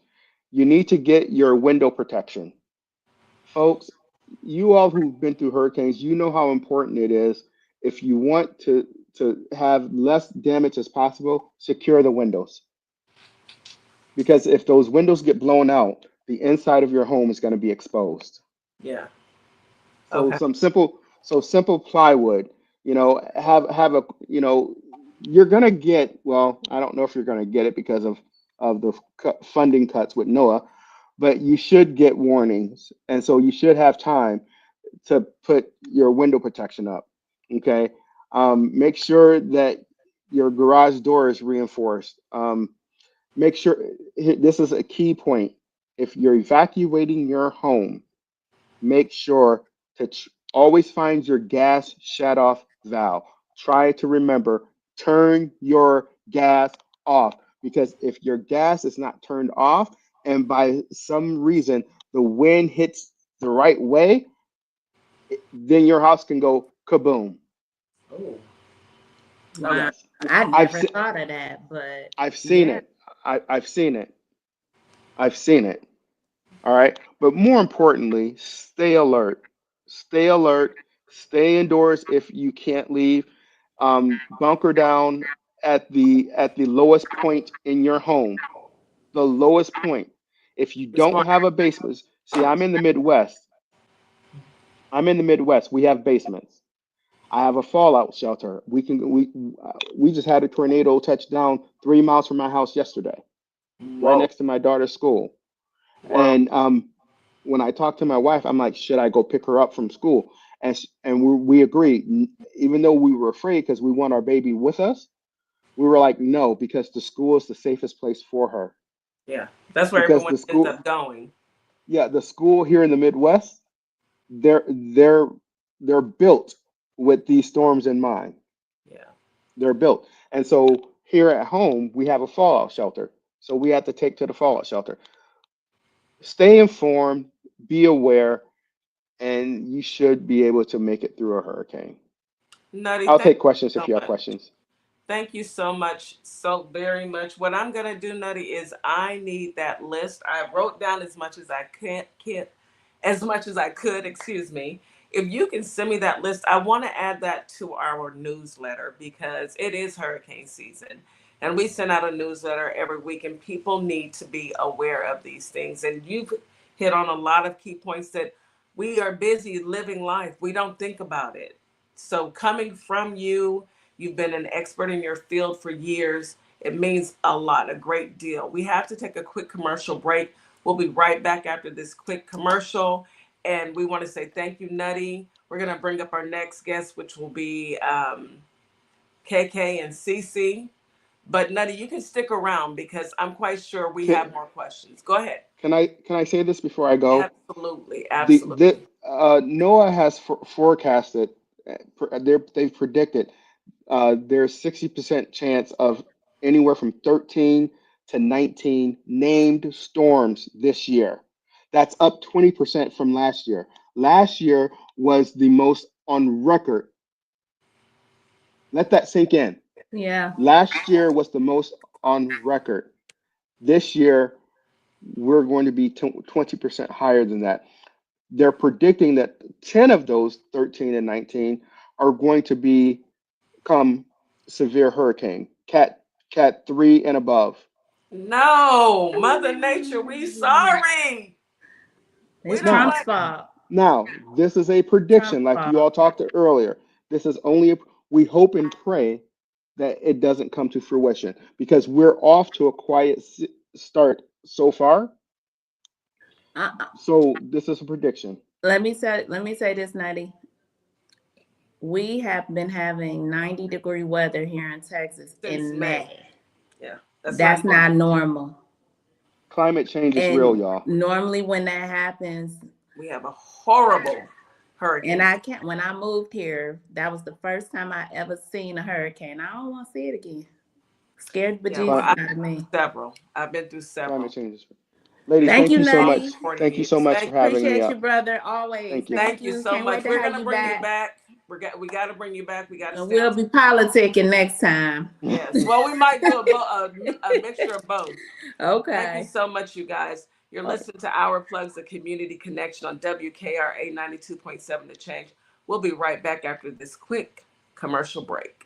You need to get your window protection. Folks, you all who've been through hurricanes, you know how important it is. If you want to have less damage as possible, secure the windows. Because if those windows get blown out, the inside of your home is going to be exposed. Yeah. So Okay. simple plywood, have a, you're gonna get, well, I don't know if you're gonna get it because of the funding cuts with NOAA, but you should get warnings, and so you should have time to put your window protection up. Okay, make sure that your garage door is reinforced. Make sure this is a key point. If you're evacuating your home, make sure to always find your gas shut off valve. Try to remember, turn your gas off, because if your gas is not turned off and by some reason the wind hits the right way, then your house can go kaboom. Oh. Okay. Wow. Yes, I I've never se- thought of that, but I've seen yeah. it. I've seen it. I've seen it. All right. But more importantly, stay alert. Stay alert. Stay indoors if you can't leave. Bunker down at the lowest point in your home. The lowest point. If you don't Smart. have a basement, see, I'm in the Midwest. I'm in the Midwest. We have basements. I have a fallout shelter. We just had a tornado touch down 3 miles from my house yesterday, right Whoa. next to my daughter's school. Whoa. And when I talked to my wife, I'm like, should I go pick her up from school? And we agreed, even though we were afraid because we want our baby with us, we were like, no, because the school is the safest place for her. Yeah. That's where Because everyone the ends school, up going. yeah, the school here in the Midwest, they're they're built with these storms in mind. Yeah. They're built, and so here at home we have a fallout shelter. So we have to take to the fallout shelter. Stay informed, be aware, and you should be able to make it through a hurricane. Nutty, I'll thank take questions you if so you have much. questions. Thank you so much, so very much. What I'm gonna do, Nutty, is I need that list. I wrote down as much as I can as much as I could, excuse me. If you can send me that list, I want to add that to our newsletter because it is hurricane season. And we send out a newsletter every week, and people need to be aware of these things. And you've hit on a lot of key points that we are busy living life. We don't think about it. So, coming from you, you've been an expert in your field for years. It means a lot, a great deal. We have to take a quick commercial break. We'll be right back after this quick commercial. And we want to say thank you, Nutty. We're going to bring up our next guest, which will be KK and CC. But Nutty, you can stick around because I'm quite sure we have more questions. Go ahead. Can I say this before I go? Absolutely, absolutely. NOAA has forecasted, they've predicted there's 60% chance of anywhere from 13 to 19 named storms this year. That's up 20% from last year. Last year was the most on record. Let that sink in. Yeah. Last year was the most on record. This year, we're going to be 20% higher than that. They're predicting that 10 of those 13 and 19 are going to become severe hurricane, cat 3 and above. No, Mother Nature, we sorry. It's We don't Trump's like. fault. Now, this is a prediction, like you all talked earlier. This is only we hope and pray that it doesn't come to fruition because we're off to a quiet start so far. So this is a prediction. Let me say this, Nutty. We have been having 90-degree weather here in Texas Since in May. Yeah, That's not normal. Climate change is real, y'all. Normally when that happens, we have a horrible hurricane. And when I moved here, that was the first time I ever seen a hurricane. I don't want to see it again. Scared bejesus out of me. I've been through several. Climate change. Ladies, thank you so much. Thank you so much for having me up. Appreciate you, brother. Always. Thank you so much. We're gonna bring you back. We got to bring you back. We got to. We'll be politicking next time. Yes. Well, we might do a mixture of both. Okay. Thank you so much, you guys. You're listening to Our Plugs, the Community Connection on WKRA 92.7 The Change. We'll be right back after this quick commercial break.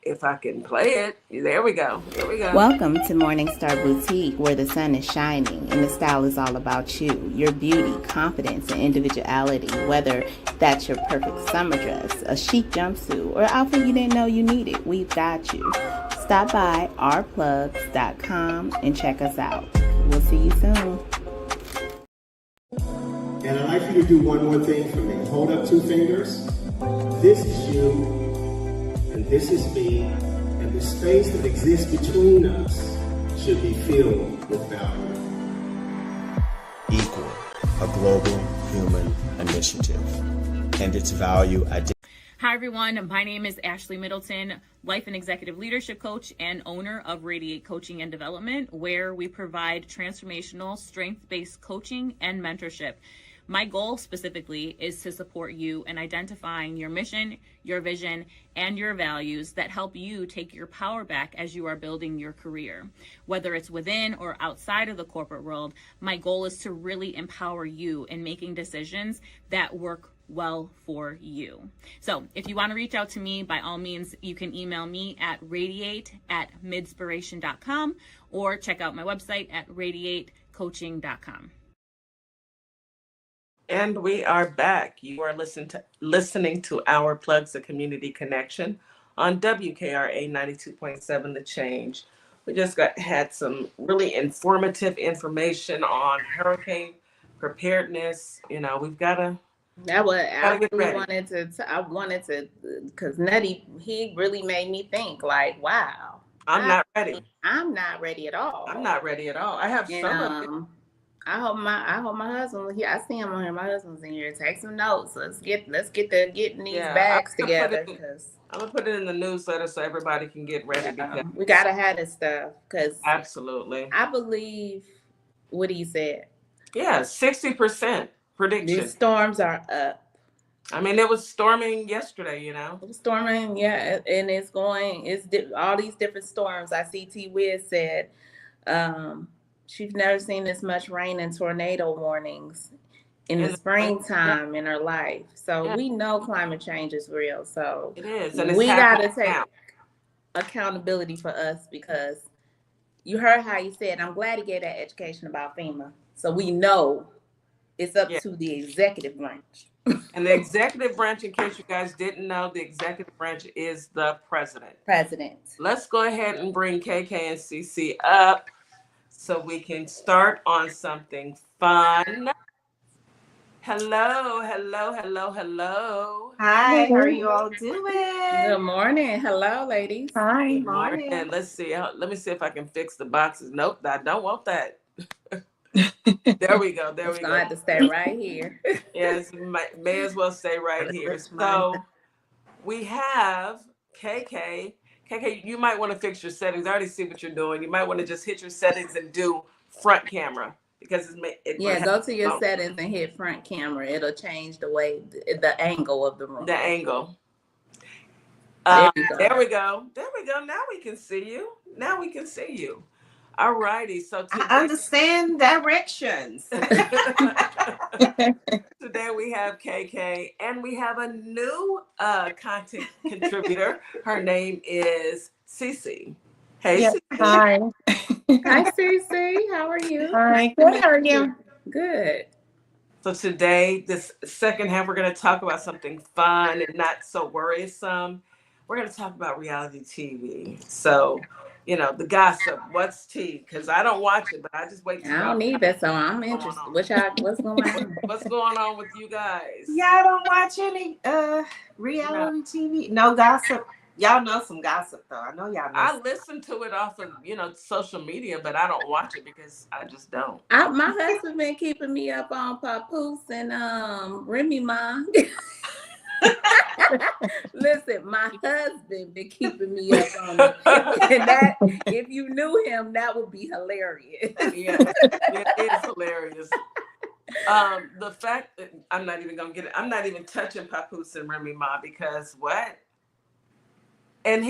If I can play it. There we go. Here we go. Welcome to Morningstar Boutique, where the sun is shining and the style is all about you, your beauty, confidence, and individuality. Whether that's your perfect summer dress, a chic jumpsuit, or outfit you didn't know you needed, we've got you. Stop by ourplugs.com and check us out. We'll see you soon. And I'd like for you to do one more thing for me. Hold up 2 fingers. This is you. And this is me, and the space that exists between us should be filled with value. Equal, a global human initiative, and its value identity. Hi everyone, my name is Ashley Middleton, life and executive leadership coach and owner of Radiate Coaching and Development, where we provide transformational, strength-based coaching and mentorship. My goal specifically is to support you in identifying your mission, your vision, and your values that help you take your power back as you are building your career. Whether it's within or outside of the corporate world, my goal is to really empower you in making decisions that work well for you. So if you want to reach out to me, by all means, you can email me at radiate@midspiration.com or check out my website at radiatecoaching.com. And we are back. You are listening to Our Plugs, the Community Connection on WKRA 92.7 The Change. We just had some really informative information on hurricane preparedness. You know, we've got to. That was I wanted to because Nutty, he really made me think like, wow. I'm not ready. I'm not ready at all. I'm not ready at all. I have some. I hope my husband. I see him on here. My husband's in here. Take some notes. Let's get getting these bags together. I'm gonna put it in the newsletter so everybody can get ready. We gotta have this stuff because absolutely. I believe what he said. Yeah, 60% prediction. These storms are up. I mean, it was storming yesterday. You know, it was storming. Yeah, and it's all these different storms. I see T. Wiz said. She's never seen this much rain and tornado warnings in the springtime in her life. So we know climate change is real. So it is. And we got to take accountability for us because you heard how he said, I'm glad he gave that education about FEMA. So we know it's up to the executive branch. And the executive branch, in case you guys didn't know, the executive branch is the president. Let's go ahead and bring KK and CC up, so we can start on something fun. Hello, hello, hello, hello. Hi, how are you all Good doing? morning. Hello, ladies. Hi, Good morning. Let's see. Let me see if I can fix the boxes. Nope, I don't want that. There we go. There It's we gonna go. have to stay right here. Yes, may as well stay right here. Which mine? So we have KK. KK, you might want to fix your settings. I already see what you're doing. You might want to just hit your settings and do front camera because Yeah, go to your settings and hit front camera. It'll change the way the angle of the room. the angle. There you go. There we go. There we go. Now we can see you. Now we can see you. All righty. So today, I understand directions. today we have KK and we have a new content contributor. Her name is Cece. Hey, Yep. Cece. Hi. Hi, Cece. How are you? Hi. Good. How are you? Good. So today, this second half, we're going to talk about something fun and not so worrisome. We're going to talk about reality TV. So, you know, the gossip. What's tea? Because I don't watch it, but I just wait. I don't either, so I'm interested. What's going on? What's going on with you guys? Y'all don't watch any reality TV? No gossip? Y'all know some gossip, though. I know y'all know. I listen to it off of, social media, but I don't watch it because I just don't. My husband been keeping me up on Papoose and Remy Ma. Listen, my husband been keeping me up on it. And that, if you knew him, that would be hilarious. Yeah, it is hilarious. The fact that I'm not even gonna get it. I'm not even touching Papoose and Remy Ma because what? And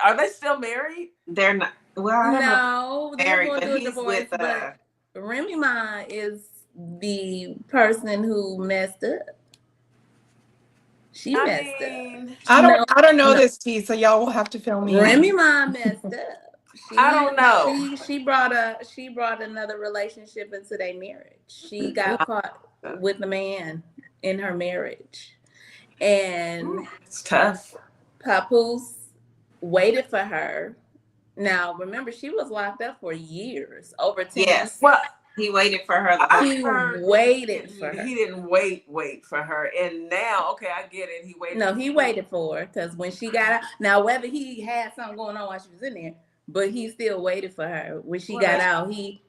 are they still married? They're not. Well, I don't know. No, they're Married, going but to do a he's divorce. with, But Remy Ma is the person who messed up. She messed up. I don't know this tea, so y'all will have to fill me Remy in. Ma messed up. I don't know. She brought another relationship into their marriage. She got caught with a man in her marriage, and it's tough. Papoose waited for her. Now remember, she was locked up for years, over 10 years. Well, he waited for her. He waited for her. He didn't wait for her. And now, okay, I get it. He waited. No, he waited for her because when she got out, now whether he had something going on while she was in there, but he still waited for her. When she got out, he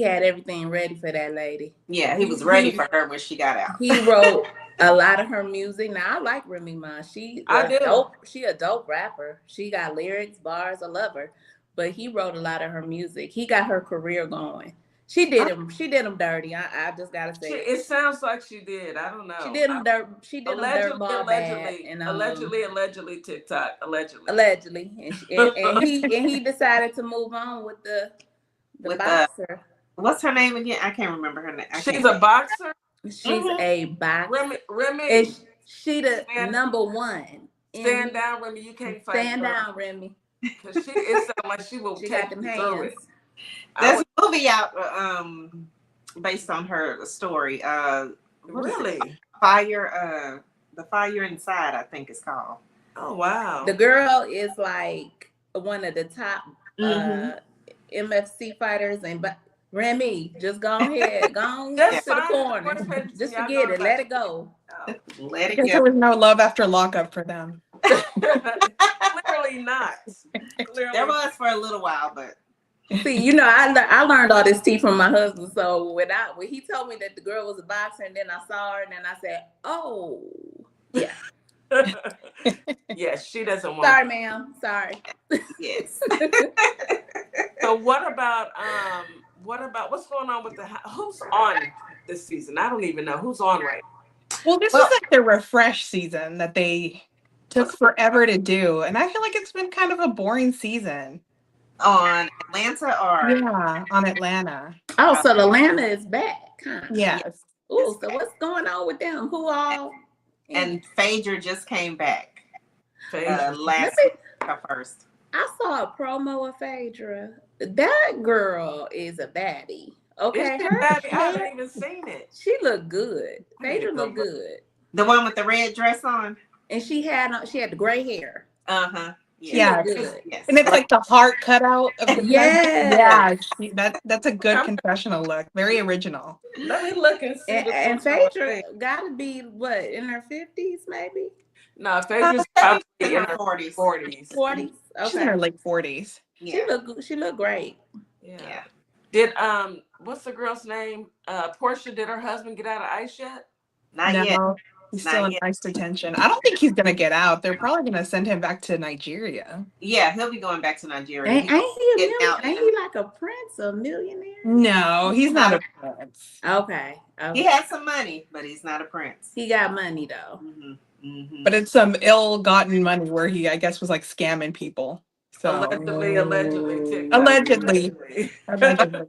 had everything ready for that lady. Yeah, he was ready for her when she got out. He wrote a lot of her music. Now I like Remy Ma. She a dope rapper. She got lyrics, bars. I love her. But he wrote a lot of her music. He got her career going. She did him dirty. I just gotta say it sounds like she did. I don't know. She did him dirt. She did him dirt ball bad. And, allegedly TikTok. Allegedly, and he decided to move on with the boxer. What's her name again? I can't remember her name. She's a boxer. She's a boxer. Remy. And she the number one. Stand down, Remy. You can't fight. Stand down, Remy. Because it sounds like she will take you through it. There's a movie out based on her story. Really? Fire. The Fire Inside, I think it's called. Oh wow. The girl is like one of the top MFC fighters, but Remy, just go ahead, go to the corner. Just forget it. Let it go. Let it go. There was no love after lockup for them. Clearly not. There was for a little while, but. See, I learned all this tea from my husband. So when he told me that the girl was a boxer, and then I saw her, and then I said, "Oh, yeah." Yes, she doesn't want. Sorry, ma'am. Sorry. Yes. So what about what's going on with who's on this season? I don't even know who's on right now. Well, this is like the refresh season that they took forever to do, and I feel like it's been kind of a boring season. On Atlanta on Atlanta. Oh, so Atlanta is back, huh? Yes. Ooh, so what's going on with them? Who all? And Phaedra just came back. First. I saw a promo of Phaedra. That girl is a baddie. Okay, I haven't even seen it. She looked good. Phaedra looked good. The one with the red dress on, and she had the gray hair. She Yeah. looked good. Yes. And it's like the heart cutout of the president. Yes. Yeah, that's a good confessional look. Very original. Let me look and see the And picture. Phaedra gotta be what, in her 50s maybe? No, Phaedra's probably in in her her 40s. 40s. 40s? She's in her Okay. late 40s. Yeah. She looked great. Yeah. Did what's the girl's name? Portia, did her husband get out of ICE yet? Not yet. No, he's Not still in yet. ICE detention. I don't think he's gonna get out. They're probably gonna send him back to Nigeria. Yeah, he'll be going back to Nigeria. Ain't he a getting millionaire? out Ain't now. he like a prince, a millionaire? No, he's not a prince. Okay. He has some money, but he's not a prince. He got money though. But it's some ill-gotten money where he, I guess, was like scamming people. So Allegedly. allegedly. I'm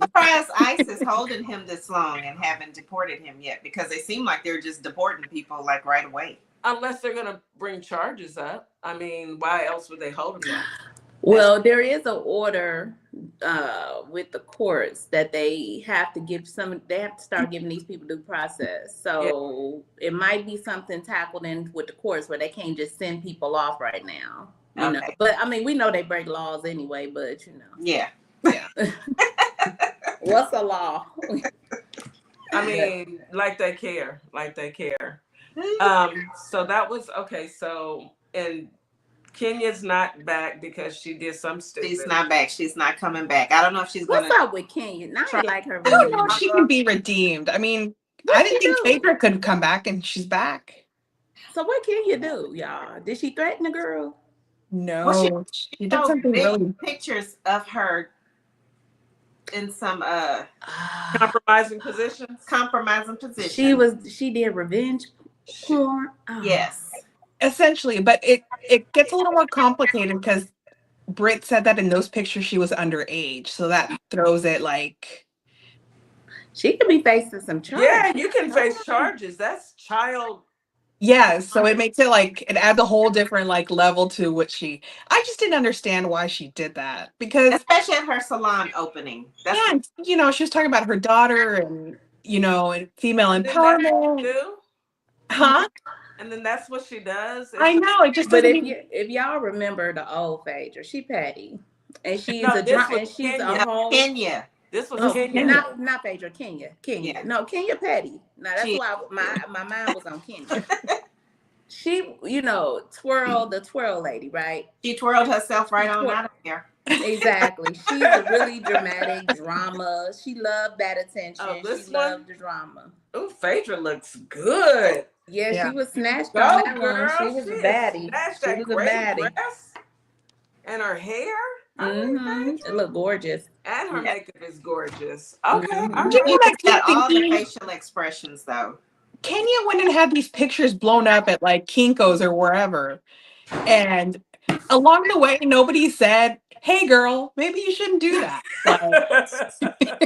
surprised ICE is holding him this long and haven't deported him yet, because they seem like they're just deporting people like right away. Unless they're gonna bring charges up. I mean, why else would they hold him? Well, there is an order with the courts that they have to start giving these people due process. So it might be something tackled in with the courts where they can't just send people off right now. You know, but I mean, we know they break laws anyway, but you know. Yeah. What's a law? I mean, like they care. So that was okay. So, and Kenya's not back because she did some stupid. She's not back. She's not coming back. I don't know if she's What's gonna. up with Kenya? Now I like her. I don't know if she can be redeemed. I mean, I didn't think Phaedra could come back, and she's back. So what Kenya do, y'all? Did she threaten the girl? No, Well, she did something really. Pictures of her in some compromising positions. She did revenge porn. Oh. Yes. Essentially, but it gets a little more complicated because Britt said that in those pictures she was underage, so that throws it like she could be facing some charges. Yeah, you can face charges. That's child. Yeah, so it makes it like it adds a whole different like level to what she. I just didn't understand why she did that because especially at her salon opening. That's she was talking about her daughter and and female empowerment. Huh? And then that's what she does. I know it just. But if y'all remember the old Phaedra, she petty, and she's a whole Kenya. This was Kenya. Not Phaedra, Kenya. Yeah. No, Kenya petty. Now that's why my mind was on Kenya. She, the twirl lady, right? She twirled herself right on out of there. Exactly. She's a really dramatic drama. She loved that attention. She loved the drama. Oh, Phaedra looks good. Yeah, she was snatched on that girl. one. She was a baddie. She was a baddie. And her hair. It looked gorgeous. And her makeup is gorgeous. Okay. Got all the facial expressions though. Kenya went and had these pictures blown up at like Kinko's or wherever. And along the way, nobody said, "Hey girl, maybe you shouldn't do that."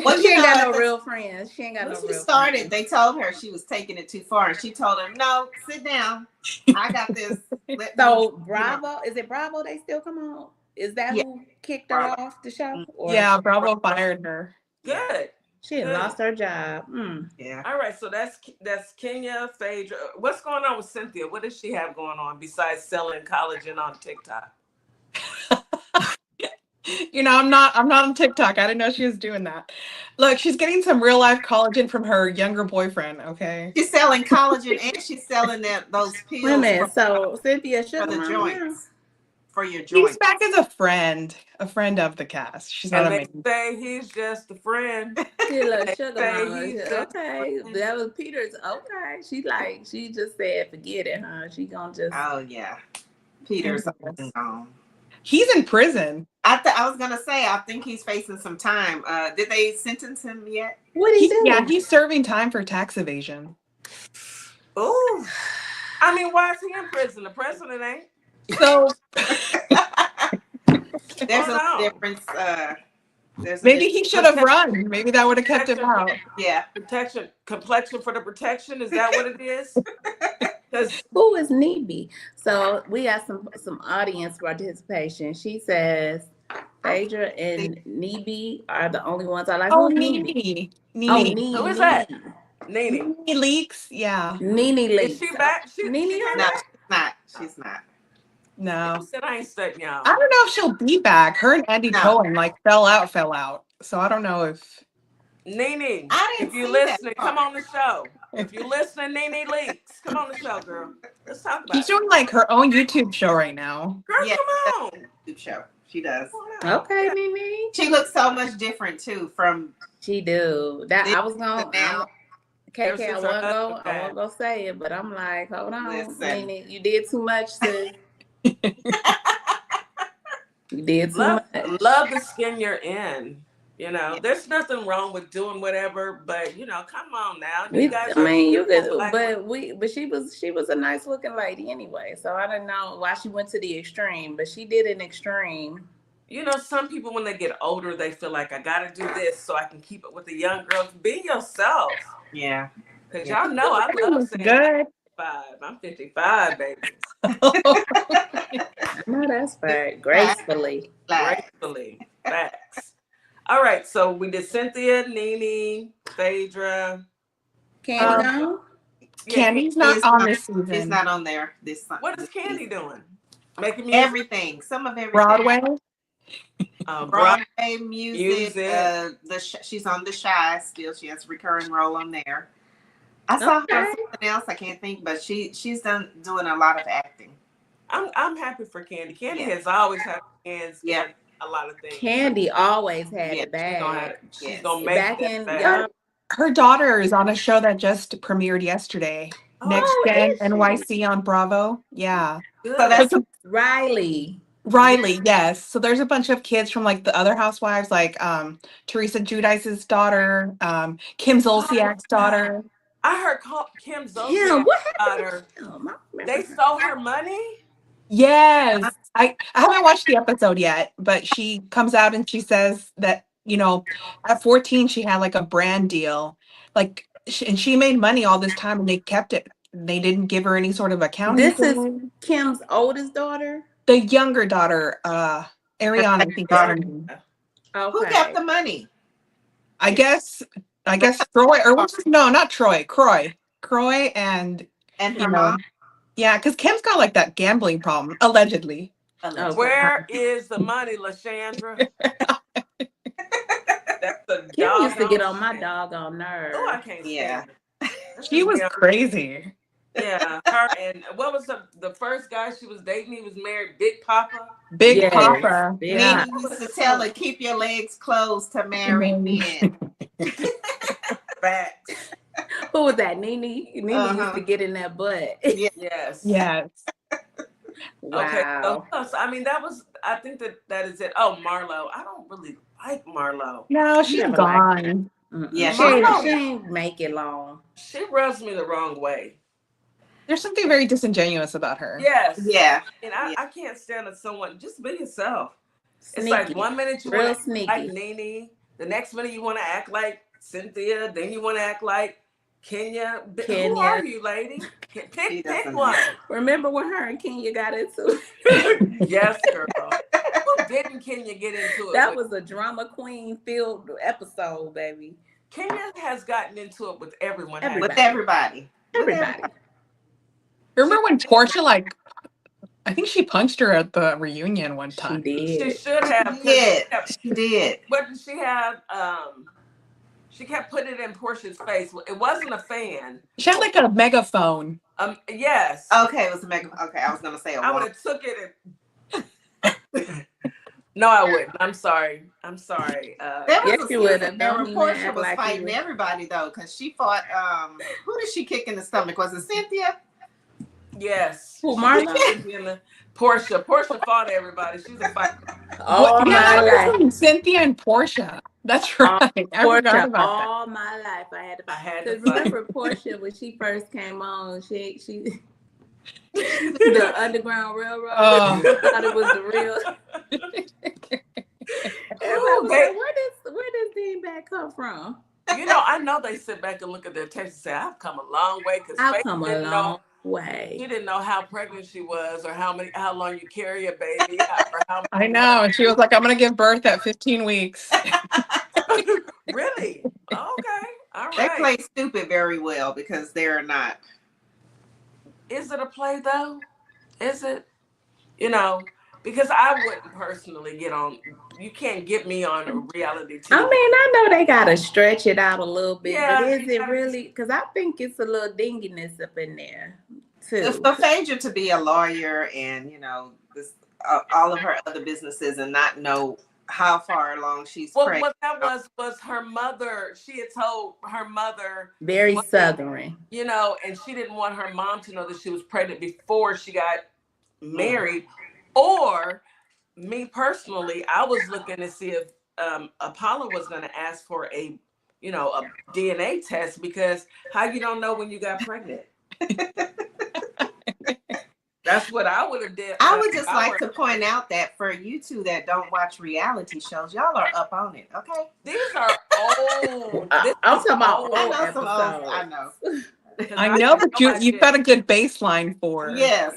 Well, she ain't got no real friends. She ain't got no real friends. Started, they told her she was taking it too far. And she told them, "No, sit down. I got this." So Bravo, is it Bravo they still come on? Is that who kicked her off the show? Yeah, Bravo fired her. Good. She had lost her job. Yeah. All right. So that's Kenya, Phaedra. What's going on with Cynthia? What does she have going on besides selling collagen on TikTok? I'm not on TikTok. I didn't know she was doing that. Look, she's getting some real life collagen from her younger boyfriend. Okay. She's selling collagen and she's selling those pills. Wait a minute. So Cynthia for the joints. For your joints. He's back as a friend of the cast. She's not and they say he's just a friend. She look sugar mama. Okay, that was Peter's. Okay, she just said forget it, huh? She gonna just. Oh yeah, Peter's gone. He's in prison. I was gonna say I think he's facing some time. Did they sentence him yet? What did he do? Yeah, he's serving time for tax evasion. Oh, I mean, why is he in prison? The president ain't. So there's a difference. Maybe he should have run. Maybe that would have kept him out. Yeah, complexion for the protection. Is that what it is? Who is Nebe? So we got some audience participation. She says Phaedra and Nebe are the only ones I like. Oh, Nene. Nene. Who is that? Nene. Nene Leakes. Yeah. Nene Leakes. Is she back? Nene No, she's not. She's not. No. Said I ain't studying y'all. I don't know if she'll be back. Her and Andy No. Cohen like fell out. So I don't know if Nene, I didn't if you see that listening, part. come on the show. If you listening, Nene Leaks, come on the show, girl. Let's talk about she's it. doing like her own YouTube show right now. Girl, Yeah, come on. YouTube show. She does. Okay, Mimi. She looks so much different too from She do. That this I was to gonna. now. Ever KK, since her husband I passed. wasn't go say it, but I'm like, hold on, Listen. Nene, you did too much, sis. You did too much. Love the skin you're in. You know, there's nothing wrong with doing whatever, but you know, come on now. You guys I are mean, you beautiful could, black women. but she was a nice looking lady anyway. So I didn't know why she went to the extreme, but she did an extreme. You know, some people when they get older, they feel like I gotta do this so I can keep it with the young girls. Be yourself. Yeah. Cause y'all know I love saying Good. I'm 55, baby. No, that's fact. Gracefully. Gracefully. Facts. All right, so we did Cynthia, Nene, Phaedra. Candy gone? Candy's not on this season. It's not on there. What is Candy doing? Making music? Everything. Some of everything. Broadway. Broadway music. She's on The Shy still. She has a recurring role on there. I saw her on something else. I can't think, but she's doing a lot of acting. I'm happy for Candy. Candy has always had hands. Yeah. A lot of things. Candy always had it bad. She's gonna make back it in bad. Her daughter is on a show that just premiered yesterday. Next Gen is she? NYC on Bravo. Yeah. Good. So that's Riley. Yes. So there's a bunch of kids from like the other housewives, like Teresa Giudice's daughter, Kim Zolciak's daughter. I heard Kim Yeah, Zolciak's what happened daughter. to Kim? They stole her money. Yes. I haven't watched the episode yet, but she comes out and she says that, you know, at 14, she had like a brand deal. Like, and she made money all this time and they kept it. They didn't give her any sort of accounting. This is Kim's oldest daughter? The younger daughter, Ariana, I think is her name. Okay. Who kept the money? I guess Troy, or no, not Troy, Croy and her mom? Yeah, because Kim's got like that gambling problem, allegedly. Where is the money, LaShandra? That's the Kim used to get on my doggone nerve. Oh, I can't stand it. She was crazy. Yeah, her and what was the first guy she was dating? He was married, Big Papa. Big Papa. Yeah. Nene used to tell her, keep your legs closed to marry men. Facts. Who was that? Nene? Nene used to get in that butt. Yes. Yes. Wow. Okay, so I mean, I think that is it. Oh, Marlo. I don't really like Marlo. No, she's gone. Yeah, she ain't make it long. She rubs me the wrong way. There's something very disingenuous about her. Yes. Yeah. And I can't stand someone, just be yourself. Sneaky. It's like 1 minute you want to act like sneaky. Nene, the next minute you want to act like Cynthia, then you want to act like Kenya. Who are you, lady? Pick one. Remember when her and Kenya got into it? Yes, girl. Who didn't Kenya get into it? That was a drama queen filled episode, baby. Kenya has gotten into it with everyone. With everybody. Remember when Portia, like, I think she punched her at the reunion one time. She should have. She did. What did she have? She kept putting it in Portia's face. It wasn't a fan. She had like a megaphone. Yes. Okay, it was a megaphone. Okay, I was gonna say I would have took it and no, I wouldn't. I'm sorry. There was a season where Portia was fighting everybody though, because she fought. Who did she kick in the stomach? Was it Cynthia? Yes. Who, Marla? Portia fought everybody. She's a fighter. All my life. Cynthia and Portia. That's right. I forgot about that. All my life I had to fight. to remember Portia when she first came on, she the Underground Railroad. Oh. Thought it was the real. Where does Dean Back come from? You know, I know they sit back and look at their text and say, "I've come a long way." Because I've come a long way. She didn't know how pregnant she was, or how long you carry a baby. Or how I know, and she was like, "I'm gonna give birth at 15 weeks." Really? Okay. All right. They play stupid very well because they're not. Is it a play though? Is it? You know, because I wouldn't personally get on. You can't get me on a reality TV. I mean, I know they gotta stretch it out a little bit, but Yeah, is it really? Because I think it's a little dinginess up in there too. For Phaedra to be a lawyer and, you know, this all of her other businesses and not know how far along she's pregnant. What that was her mother. She had told her mother Very Southern. You know, and she didn't want her mom to know that she was pregnant before she got married. Or me personally, I was looking to see if Apollo was going to ask for a DNA test, because how you don't know when you got pregnant? That's what I would have did. I would just like to point out that for you two that don't watch reality shows, y'all are up on it, okay? These are old. I'm talking about old episodes. episodes. I know. I know, but you've got a good baseline for. Yes.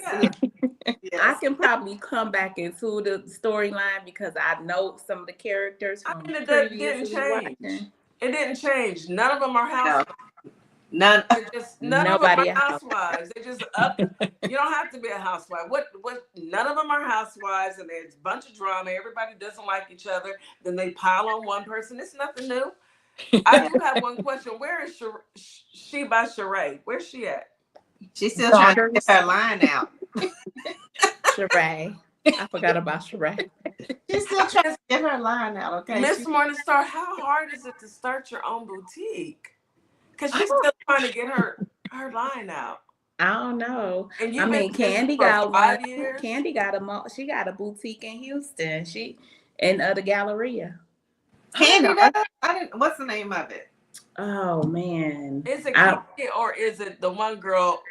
Yes. I can probably come back into the storyline because I know some of the characters from it didn't change. It didn't change. None of them are housewives. None. None of them are housewives. They just up. You don't have to be a housewife. What? None of them are housewives, and there's a bunch of drama. Everybody doesn't like each other. Then they pile on one person. It's nothing new. I do have one question. Where is she by Sheree? Where's she at? She's still trying to get her line out. Sheree. I forgot about Sheree. She's still trying to get her line out, okay? Miss Morningstar, how hard is it to start your own boutique? Because she's still trying to get her line out. I don't know. And I mean, Candy got one. Candy got she got a boutique in Houston. She in the Galleria. Candy does? What's the name of it? Oh man. Is it Candy or is it the one girl?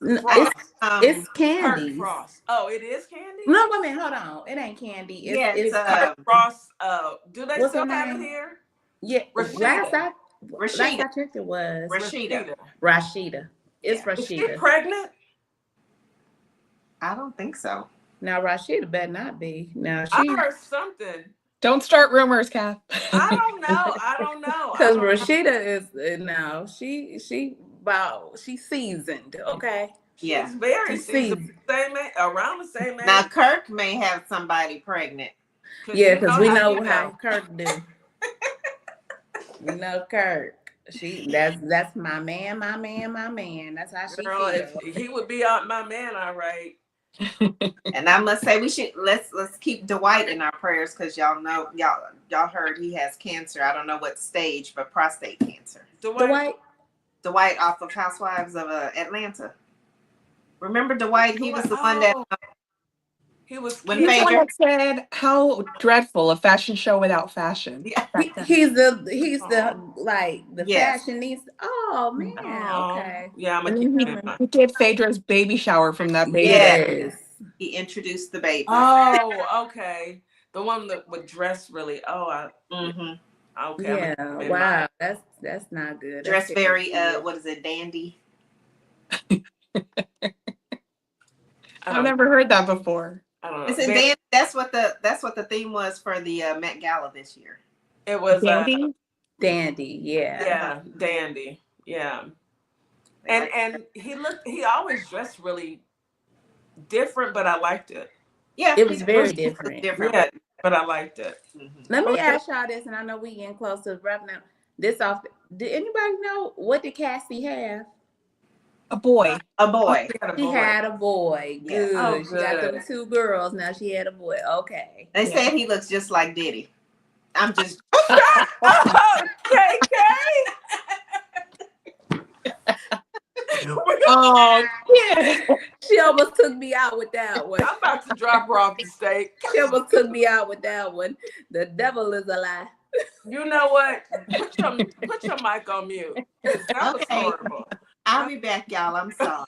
It's Candy. Frost. Oh, it is Candy? No, wait a minute, hold on. It ain't Candy. It's Frost. Do they still have it here? Yeah. Rashida. Last I checked, it was Rashida. Rashida. It's Rashida. Is she pregnant? I don't think so. Now Rashida better not be. Now I heard something. Don't start rumors, Kath. I don't know. Because Rashida is now she's seasoned. Okay. Yeah. She's very seasoned. Around the same age. Now Kirk may have somebody pregnant. Yeah, because we know how Kirk do. We know Kirk. That's my man. That's how she feels. He would be out my man, all right. And I must say, we should let's keep Dwight in our prayers, because y'all heard he has cancer. I don't know what stage, but prostate cancer. Dwight off of Housewives of Atlanta. Remember Dwight? He was the one that he was. When Phaedra said, "How dreadful, a fashion show without fashion." Yeah. He's the fashionista. Oh man, okay. Yeah, he did Phaedra's baby shower from that baby. Yes. He introduced the baby. Oh, okay. The one that would dress really. Oh, okay. Yeah. Wow. That's not good. Dress very what is it, dandy? I've never heard that before. I don't know. Listen, Dan, that's what the theme was for the Met Gala this year. It was dandy. Dandy, yeah. Yeah, dandy, yeah. And he always dressed really different, but I liked it. Yeah, it was very different. Yeah, but I liked it. Let me ask y'all this, and I know we getting close to wrapping up this off. Did anybody know what did Cassie have? A boy. She had a boy. Good. Yes. Oh, she got them 2 girls. Now she had a boy. Okay. They said he looks just like Diddy. I'm just. KK. Oh, yeah. She almost took me out with that one. I'm about to drop her off the stage. She almost took me out with that one. The devil is a lie. You know what? Put your mic on mute. That was horrible. I'll be back, y'all. I'm sorry.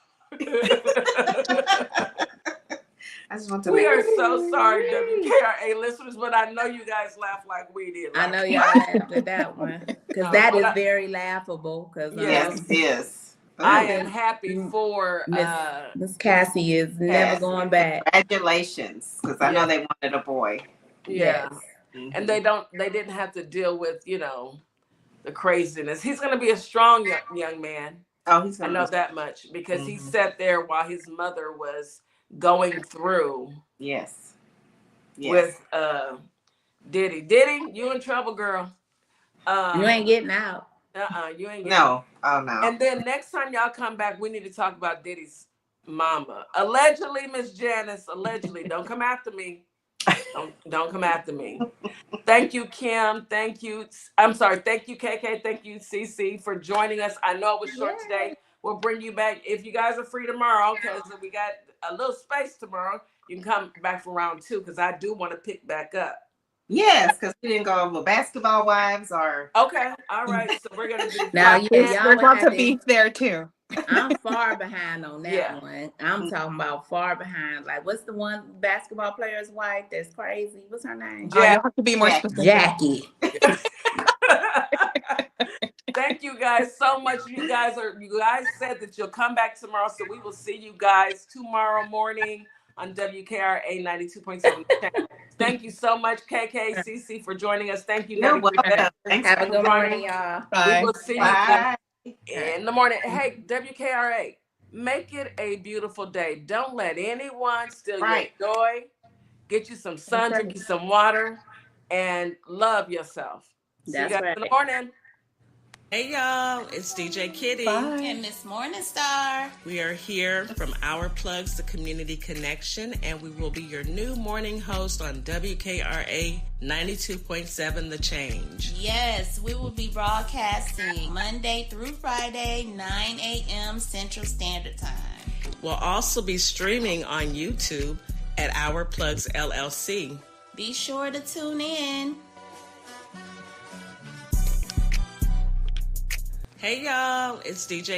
I just want to. We are so sorry, WKRA listeners, but I know you guys laugh like we did. I know y'all laughed at that one because that is very laughable. Because yes, it is. I am happy for Miss Cassie is never going back. Congratulations, because I know they wanted a boy. Yeah, and they didn't have to deal with the craziness. He's going to be a strong young man. Oh, I know that much because he sat there while his mother was going through Yes. with Diddy. Diddy, you in trouble, girl. You ain't getting out. You ain't getting No. Oh no. And then next time y'all come back, we need to talk about Diddy's mama. Allegedly, Miss Janice. Allegedly. Don't come after me. Don't come after me. Thank you, Kim. Thank you. I'm sorry. Thank you, KK. Thank you, CC, for joining us. I know it was short today. We'll bring you back if you guys are free tomorrow, because we got a little space tomorrow. You can come back for round 2, because I do want to pick back up. Yes, because we didn't go over basketball wives or. Okay. All right. So we're gonna do. Now, There's y'all lots have of beef there too. I'm far behind on that Yeah. one. I'm talking about far behind. Like, what's the one basketball player's wife that's crazy? What's her name? Oh, you'll have to be more specific. Jackie. Thank you guys so much. You guys said that you'll come back tomorrow, so we will see you guys tomorrow morning on WKRA 92.7. Thank you so much, KKCC, for joining us. Thank you, You're Nettie. welcome. Thanks. Have a good morning, y'all. Bye. We will see you Bye. in the morning. Hey, WKRA, make it a beautiful day. Don't let anyone steal your joy. Get you some sun, drink you some water, and love yourself. See you guys in the morning. Hey y'all, it's DJ Kitty. Bye. And Miss Morningstar. We are here from Our Plugs, the Community Connection, and we will be your new morning host on WKRA 92.7 The Change. Yes, we will be broadcasting Monday through Friday, 9 a.m. Central Standard Time. We'll also be streaming on YouTube at Our Plugs LLC. Be sure to tune in. Hey y'all, it's DJ